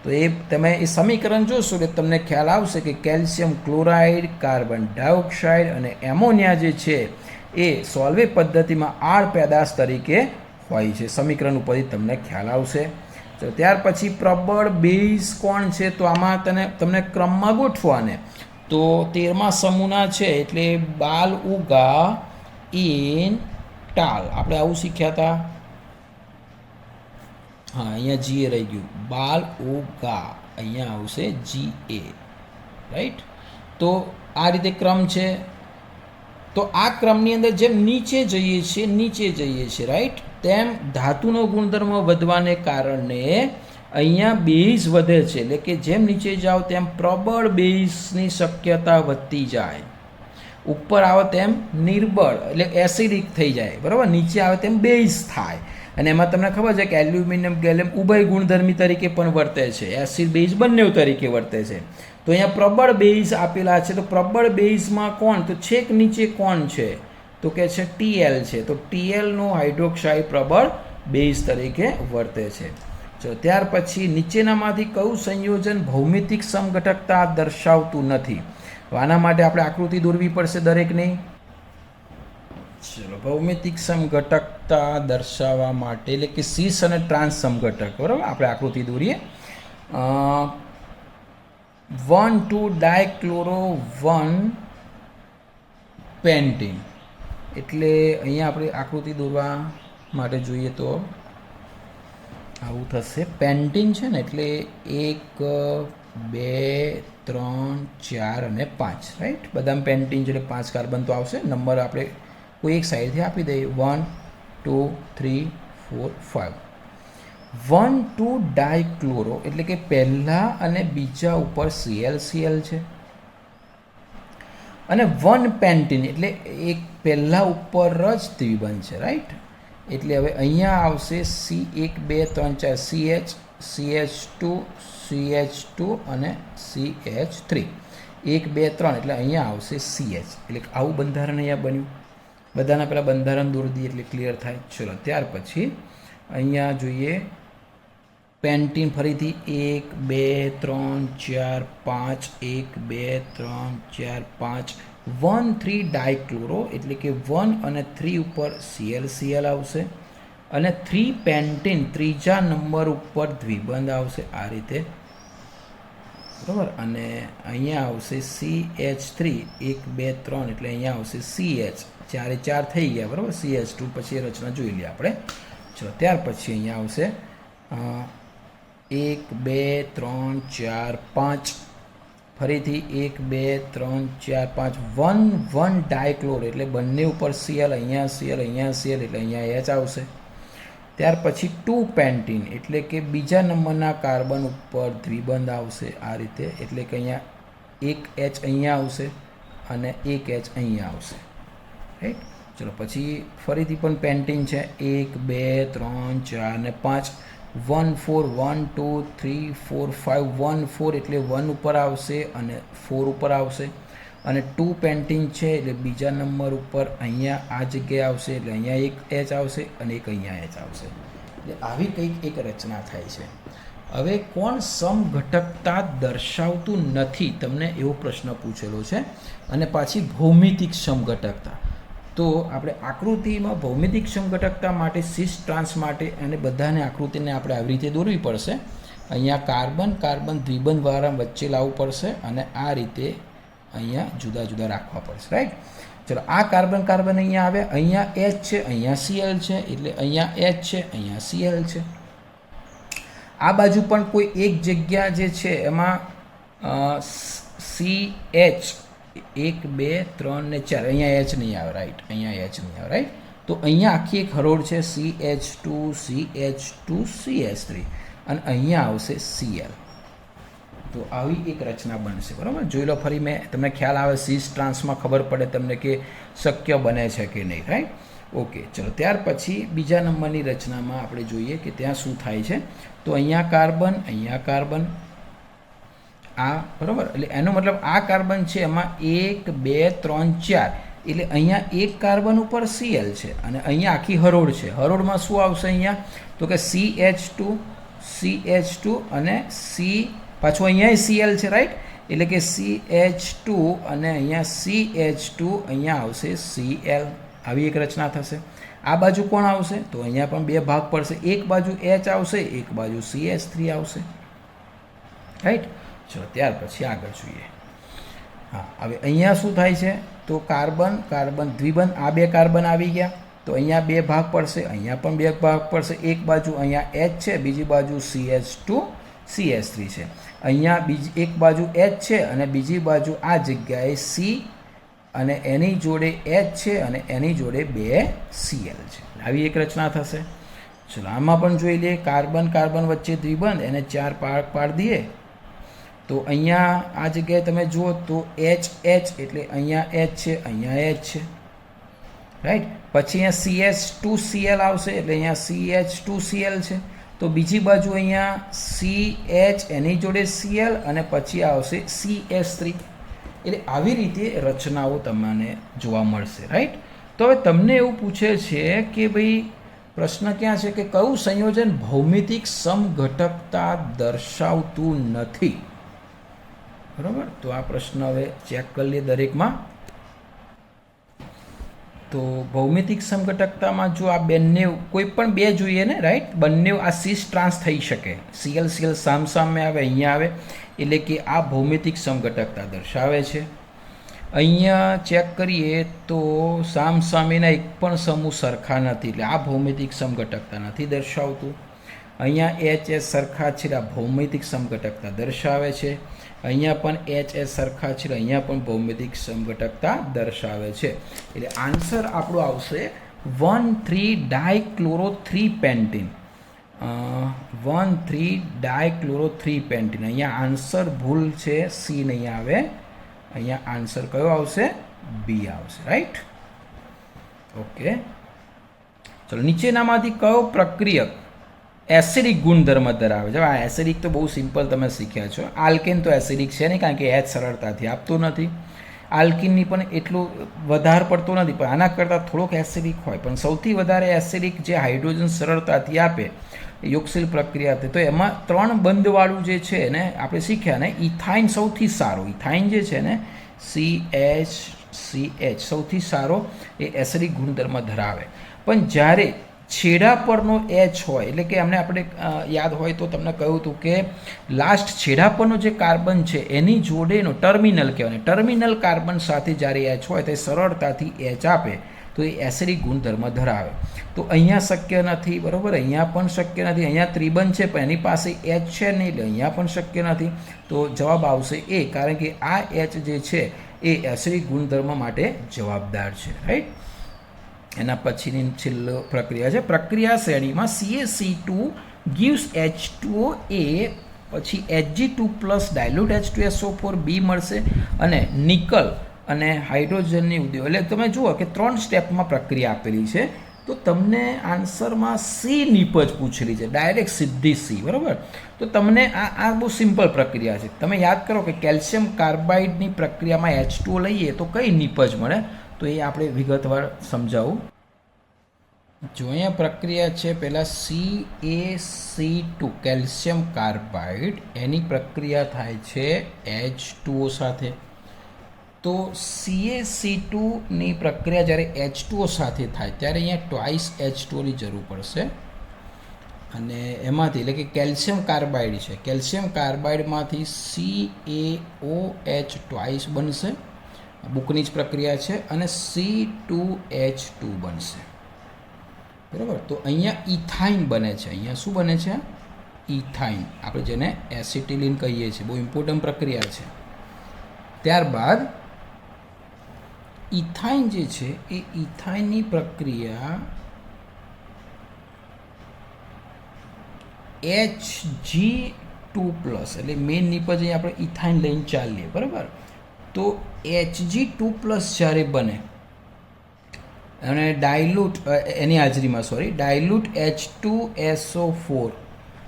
Speaker 1: તો એ તમે એ સમીકરણ જોશો એટલે તમને ખ્યાલ આવશે કે કેલ્શિયમ ક્લોરાઇડ, કાર્બન ડાયોક્સાઇડ અને એમોનિયા જે છે એ સોલ્વે પદ્ધતિમાં આડ પેદાશ તરીકે હોય છે. સમીકરણ ઉપરથી તમને ખ્યાલ આવશે. તો ત્યાર પછી પ્રબળ બેઝ કોણ છે તો આમાં તમને ક્રમમાં ગોઠવાને તો 13મા સમૂહના છે એટલે બાલ ઉગા ઇન ટાલ. આપણે આવું શીખ્યા હતા. હા, અહીંયા જીએ રહી ગયું. બાલ ઉગા અહીંયા આવશે GA, રાઈટ. તો આ રીતે ક્રમ છે. તો આ ક્રમની અંદર જેમ નીચે જઈએ છીએ રાઈટ, તેમ ધાતુનો ગુણધર્મ વધવાને કારણે અહીંયા બેઝ વધે છે. એટલે કે જેમ નીચે જાઓ તેમ પ્રબળ બેઝની શક્યતા વધતી જાય. ઉપર આવે તેમ નિર્બળ એટલે એસિડિક થઈ જાય, બરાબર. નીચે આવે તેમ બેઝ થાય. અને એમાં તમને ખબર છે કે એલ્યુમિનિયમ ગેલિયમ ઉભય ગુણધર્મી તરીકે પણ વર્તે છે, એસિડ બેઝ બંને તરીકે વર્તે છે. તો અહીંયા પ્રબળ બેઝ આપેલા છે. તો પ્રબળ બેઝમાં કોણ તો છેક નીચે કોણ છે તો કે છે TL છે. તો TLનો હાઇડ્રોક્સાઇડ પ્રબળ બેઝ તરીકે વર્તે છે. ચલો ત્યાર પછી નીચેનામાંથી કયું સંયોજન ભૌમિતિક સમઘટકતા દર્શાવતું નથી? આના માટે આપણે આકૃતિ દોરવી પડશે દરેકની. ચલો ભૌમિતિક સમઘટકતા દર્શાવવા માટે એટલે કે સીસ અને ટ્રાન્સ સમઘટક, બરાબર. આપણે આકૃતિ દોરીએ. 1,2-ડાયક્લોરો 1-પેન્ટીન. એટલે અહીંયા આપણે આકૃતિ દોરવા માટે જોઈએ તો આવું થશે. પેન્ટીન છે ને એટલે 1, 2, 3, 4 અને 5, રાઈટ. બધામાં પેન્ટીન છે એટલે 5 કાર્બન તો આવશે. નંબર આપણે કોઈ એક સાઈડથી આપી દઈએ. 1, 2, 3, 4, 5. 1,2-ડાયક્લોરો એટલે કે પહેલા અને બીજા ઉપર Cl છે. અને 1-પેન્ટીન એટલે એક પહેલા ઉપર જ દ્વિબંધ છે, રાઈટ. એટલે હવે અહીંયા આવશે C1, 2, 3, 4 CH, CH2 અને CH3. 1, 2, 3 એટલે અહીંયા આવશે CH. એટલે આવું બંધારણ અહીંયા બન્યું. બધાના પહેલાં બંધારણ દોરી દઈએ એટલે ક્લિયર થાય. ચલો ત્યાર પછી અહીંયા જોઈએ પેન્ટીન ફરીથી 1, 2, 3, 4, 5. 1, 2, 3, 4, 5. 1,3-ડાયક્લોરો એટલે કે 1 અને 3 ઉપર Cl આવશે. અને 3-પેન્ટીન ત્રીજા નંબર ઉપર દ્વિબંધ આવશે આ રીતે, બરાબર. અને અહીંયા આવશે CH3. 1, 2, 3 એટલે અહીંયા આવશે CH. 4 થઈ ગયા, બરાબર. CH2 પછી રચના જોઈ લઈએ આપણે. ચલો ત્યાર પછી અહીંયા આવશે 1, 2, 3, 4, 5. ફરીથી 1, 2, 3, 4, 5. 1,1-ડાયક્લોર એટલે બંને ઉપર Cl, અહીંયા Cl, અહીંયા Cl એટલે અહીંયા H આવશે. ત્યાર પછી 2-પેન્ટીન એટલે કે બીજા નંબરના કાર્બન ઉપર દ્વિબંધ આવશે આ રીતે. એટલે કે અહીંયા 1 H અહીંયા આવશે અને 1 H અહીંયા આવશે, રાઈટ. ચલો પછી ફરીથી પણ પેન્ટીન છે. 1, 2, 3, 4 અને 5. 1, 4. 1, 2, 3, 4, 5. 1, 4 એટલે 1 ઉપર આવશે અને 4 ઉપર આવશે. અને 2-પેન્ટીન છે એટલે બીજા નંબર ઉપર અહીંયા આ જગ્યાએ આવશે એટલે અહીંયા 1 H આવશે અને એક અહીંયા H આવશે. એટલે આવી કંઈક એક રચના થાય છે. હવે કોણ સમઘટકતા દર્શાવતું નથી તમને એવો પ્રશ્ન પૂછેલો છે. અને પાછી ભૌમિતિક સમઘટકતા. તો આપણે આકૃતિમાં ભૌમિતિક સમઘટકતા માટે સિસ ટ્રાન્સ માટે અને બધાને આકૃતિને આપણે આવી રીતે દોરવી પડશે. અહીંયા કાર્બન દ્વિબંધવાળા વચ્ચે લાવવું પડશે અને આ રીતે અહીંયા જુદા જુદા રાખવા પડશે, રાઈટ. ચલો આ કાર્બન અહીંયા આવે, અહીંયા H છે, અહીંયા Cl છે એટલે અહીંયા H છે, અહીંયા Cl છે. આ બાજુ પણ કોઈ એક જગ્યા જે છે એમાં CH 1, 2, 3 ને 4 અહીંયા H નહીં આવે, રાઈટ. અહીંયા H નહીં આવે, રાઈટ. તો અહીંયા આખી એક હરોળ છે CH2 CH2 CH3 અને અહીંયા આવશે Cl. તો આવી એક રચના બનશે. બરાબર, જોઈ લો ફરી. મેં તમને ખ્યાલ આવે સીસ ટ્રાન્સમાં ખબર પડે તમને કે શક્ય બને છે કે નહીં. Right, okay. ચલો, ત્યાર પછી બીજા નંબરની રચનામાં આપણે જોઈએ કે ત્યાં શું થાય છે. તો અહીંયા કાર્બન, અહીંયા કાર્બન, આ બરાબર. એટલે એનો મતલબ આ કાર્બન છે એમાં 1 2 3 4, એટલે અહીંયા એક કાર્બન ઉપર Cl છે અને અહીંયા આખી હરોળ છે. હરોળમાં શું આવશે અહીંયા? તો કે CH2 અને પાછું અહીંયા Cl છે. રાઈટ, એટલે કે CH2 અને અહીંયા CH2, અહીંયા આવશે Cl. આવી એક રચના થશે. આ બાજુ કોણ આવશે? તો અહીંયા પણ બે ભાગ પડશે. એક બાજુ H આવશે, એક બાજુ CH3 આવશે. રાઈટ, ચલો ત્યાર પછી આગળ જોઈએ. હા, હવે અહીંયા શું થાય છે? તો કાર્બન કાર્બન દ્વિબંધ, આ બે કાર્બન આવી ગયા. તો અહીંયા બે ભાગ પડશે, અહીંયા પણ બે ભાગ પડશે. એક બાજુ અહીંયા H છે, બીજી બાજુ CH2 CH3 છે. અહીંયા બીજી એક બાજુ H છે અને બીજી બાજુ આ જગ્યાએ C અને એની જોડે H છે અને એની જોડે બે Cl છે. આવી એક રચના થશે. ચલો આમાં પણ જોઈ લઈએ. કાર્બન કાર્બન વચ્ચે દ્વિબંધ, એને 4 ભાગ પાડી દઈએ. તો અહીંયા આ જગ્યાએ તમે જુઓ તો H એટલે અહીંયા H છે, અહીંયા H છે. રાઈટ, પછી અહીંયા CH2Cl આવશે એટલે અહીંયા CH2Cl છે. તો બીજી બાજુ અહીંયા CH એની જોડે Cl અને પછી આવશે CH3. એટલે આવી રીતે રચનાઓ તમને જોવા મળશે. રાઈટ, તો હવે તમને એવું પૂછે છે કે ભાઈ પ્રશ્ન ક્યાં છે કે કયું સંયોજન ભૌમિતિક સમઘટકતા દર્શાવતું નથી? બરાબર, તો આ પ્રશ્ન હવે ચેક કરી લઈએ દરેકમાં. તો ભૌમિતિક સમઘટકતામાં જો આ બંને કોઈ પણ બે જોઈએ ને, રાઈટ, બંને આ સીસ ટ્રાન્સ થઈ શકે. Cl સામસામે આવે, અહીંયા આવે, એટલે કે આ ભૌમિતિક સમઘટકતા દર્શાવે છે. અહીંયા ચેક કરીએ તો સામસામેના એક પણ સમૂહ સરખા નથી, એટલે આ ભૌમિતિક સમઘટકતા નથી દર્શાવતું. અહીંયા H સરખા છે, આ ભૌમિતિક સમઘટકતા દર્શાવે છે. અહીંયા પણ H સરખા છે, અહીંયા પણ ભૌમિતિક સમઘટકતા દર્શાવે છે. એટલે આન્સર આપણો આવશે 1,3-ડાયક્લોરો3પેન્ટીન. 1,3-ડાયક્લોરો3પેન્ટીન. અહીંયા આન્સર ભૂલ છે, સી નહીં આવે. અહીંયા આન્સર કયો આવશે? બી આવશે. Right, okay. ચલો, નીચેનામાંથી કયો પ્રક્રિયક એસિડિક ગુણધર્મ ધરાવે છે? આ એસિડિક તો બહુ સિમ્પલ તમે શીખ્યા છો. આલ્કેન તો એસિડિક છે નહીં, કારણ કે H સરળતાથી આપતું નથી. આલ્કિનની પણ એટલું વધારે પડતો નથી, પણ આના કરતાં થોડોક એસિડિક હોય. પણ સૌથી વધારે એસિડિક જે હાઇડ્રોજન સરળતાથી આપે યોગશીલ પ્રક્રિયા હતી, તો એમાં 3 બંધવાળું જે છે ને આપણે શીખ્યા ને, ઇથાઇન સૌથી સારો. ઇથાઇન જે છે ને CH સૌથી સારો એ એસિડિક ગુણધર્મ ધરાવે. પણ જ્યારે છેડા પરનો H હોય, એટલે કે આપણે યાદ હોય તો તમને કહ્યું હતું કે લાસ્ટ છેડા પરનો જે કાર્બન છે એની જોડેનો ટર્મિનલ કહેવાય. ટર્મિનલ કાર્બન સાથે જ્યારે H હોય તો સરળતાથી H આપે, તો એ એસિડિક ગુણધર્મ ધરાવે. તો અહીંયા શક્ય નથી. બરાબર, અહીંયા પણ શક્ય નથી. અહીંયા ત્રિબંધ છે પણ એની પાસે H છે નહીં, એટલે અહીંયા પણ શક્ય નથી. તો જવાબ આવશે એ, કારણ કે આ H જે છે એ એસિડિક ગુણધર્મ માટે જવાબદાર છે. રાઈટ, એના પછીની છેલ્લો પ્રક્રિયા છે. પ્રક્રિયા શ્રેણીમાં CaC2 gives H2O, પછી Hg2+ ડાયલ્યુટ H2SO4b મળશે અને નિકલ અને હાઇડ્રોજનની ઉદ્યોગ. એટલે તમે જુઓ કે 3 સ્ટેપમાં પ્રક્રિયા આપેલી છે. તો તમને આન્સરમાં સી નિપજ પૂછેલી છે, ડાયરેક્ટ સીધી સી. બરાબર, તો તમને આ બહુ સિમ્પલ પ્રક્રિયા છે. તમે યાદ કરો કે કેલ્શિયમ કાર્બાઇડની પ્રક્રિયામાં H2O લઈએ તો કઈ નિપજ મળે, તો એ આપણે વિગતવાર સમજાવું. જો અહીંયા પ્રક્રિયા છે પહેલાં CaC2 કેલ્શિયમ કાર્બાઇડ, એની પ્રક્રિયા થાય છે H2O સાથે. તો CaC2ની પ્રક્રિયા જ્યારે H2O સાથે થાય ત્યારે અહીંયા ટ્વાઇસ H2Oની જરૂર પડશે. અને એમાંથી એટલે કે કેલ્શિયમ કાર્બાઇડ છે, કેલ્શિયમ કાર્બાઇડમાંથી CaOH ટ્વાઇસ બનશે, બુકની જ પ્રક્રિયા છે, અને C2H2 બનશે. બરાબર, તો અહીંયા ઇથાઇન બને છે. અહીંયા શું બને છે? ઇથાઇન, આપણે જેને એસિટિલિન કહીએ છીએ. બહુ ઇમ્પોર્ટન્ટ પ્રક્રિયા છે. ત્યારબાદ ઇથાઇન જે છે એ ઇથાઇનની પ્રક્રિયા Hg2+, એટલે મેઇન નિપજ અહીં આપણે ઇથાઇન લઈને ચાલીએ, બરાબર. તો Hg2+ જ્યારે બને અને ડાયલ્યુટ એની હાજરીમાં ડાયલ્યુટ H2SO4,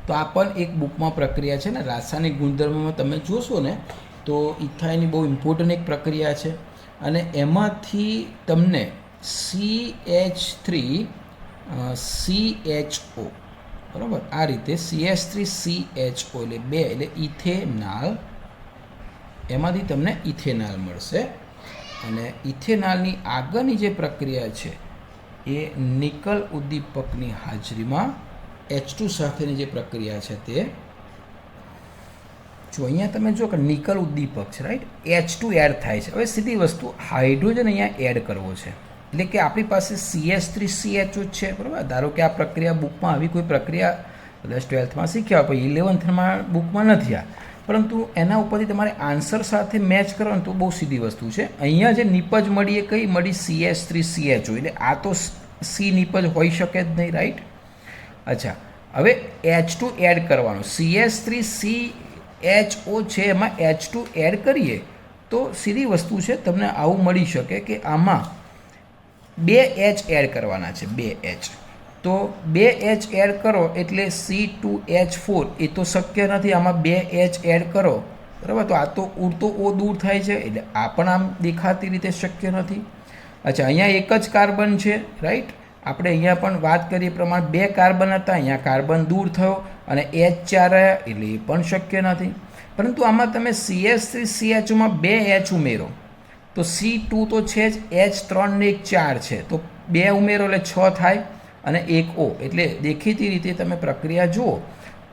Speaker 1: તો આ પણ એક બુકમાં પ્રક્રિયા છે ને, રાસાયણિક ગુણધર્મમાં તમે જોશો ને તો ઇથાઇનની બહુ ઇમ્પોર્ટન્ટ એક પ્રક્રિયા છે. અને એમાંથી તમને CH3CHO, બરાબર, આ રીતે CH3CHO એટલે 2 એટલે ઇથેનાલ, એમાંથી તમને ઇથેનાલ મળશે. અને ઇથેનાલની આગળની જે પ્રક્રિયા છે એ નિકલ ઉદ્દીપકની હાજરીમાં H2 સાથેની જે પ્રક્રિયા છે તે જો અહીંયા તમે જો કે નિકલ ઉદ્દીપક છે, રાઈટ, H2 એડ થાય છે. હવે સીધી વસ્તુ, હાઇડ્રોજન અહીંયા એડ કરવો છે, એટલે કે આપણી પાસે CH3CHO છે, બરાબર. ધારો કે આ પ્રક્રિયા બુકમાં આવી કોઈ પ્રક્રિયા 10th-12thમાં શીખ્યા, પછી 11thમાં બુકમાં નથી આ, પરંતુ એના ઉપરથી તમારે આન્સર સાથે મેચ કરવાનું તો બહુ સીધી વસ્તુ છે. અહીંયા જે નિપજ મળી એ કઈ મળી? CH3CHO, એટલે આ તો સી નિપજ હોઈ શકે જ નહીં, રાઈટ. અચ્છા, હવે H2 એડ કરવાનો, CH3CHO છે એમાં H2 એડ કરીએ તો સીધી વસ્તુ છે, તમને આવું મળી શકે કે આમાં 2 H એડ કરવાના છે, 2 H. તો 2 H એડ કરો એટલે C2H4, એ તો શક્ય નથી. આમાં 2 H એડ કરો, બરાબર, તો આ તો ઉડતો O દૂર થાય છે, એટલે આ પણ આમ દેખાતી રીતે શક્ય નથી. અચ્છા, અહીંયા એક જ કાર્બન છે, રાઈટ. આપણે અહીંયા પણ વાત કરીએ પ્રમાણે 2 કાર્બન હતા, અહીંયા કાર્બન દૂર થયો અને H4 આવ્યા, એટલે એ પણ શક્ય નથી. પરંતુ આમાં તમે CH3CHOમાં 2 H ઉમેરો તો C2 તો છે જ, H3 ને એક 4 છે, તો 2 ઉમેરો એટલે 6 થાય અને 1 O, એટલે દેખીતી રીતે તમે પ્રક્રિયા જુઓ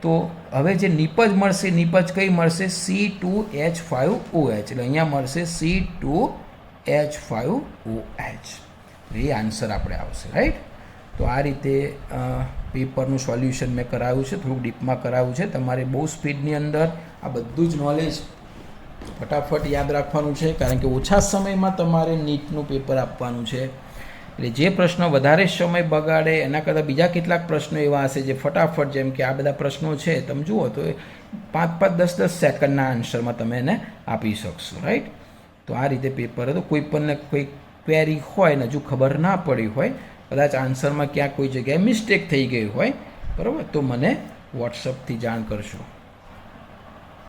Speaker 1: તો હવે જે નિપજ મળશે, નિપજ કઈ મળશે? C2H5OH, એટલે અહીંયા મળશે C2H5OH. એ આન્સર આપણે આવશે, રાઈટ. તો આ રીતે પેપરનું સોલ્યુશન મેં કરાવ્યું છે, થોડુંક ડીપમાં કરાવ્યું છે. તમારે બહુ સ્પીડની અંદર આ બધું જ નોલેજ ફટાફટ યાદ રાખવાનું છે, કારણ કે ઓછા સમયમાં તમારે નીટનું પેપર આપવાનું છે. એટલે જે પ્રશ્ન વધારે સમય બગાડે એના કરતાં બીજા કેટલાક પ્રશ્નો એવા હશે જે ફટાફટ, જેમ કે આ બધા પ્રશ્નો છે તમે જુઓ તો 5-5, 10-10 સેકન્ડના આન્સરમાં તમે એને આપી શકશો, રાઈટ. તો આ રીતે પેપર હતો. કોઈ પણ કોઈ ક્વેરી હોય ને હજુ ખબર ના પડી હોય, કદાચ આન્સરમાં ક્યાંક કોઈ જગ્યાએ મિસ્ટેક થઈ ગઈ હોય, બરાબર, તો મને વોટ્સઅપથી જાણ કરશો.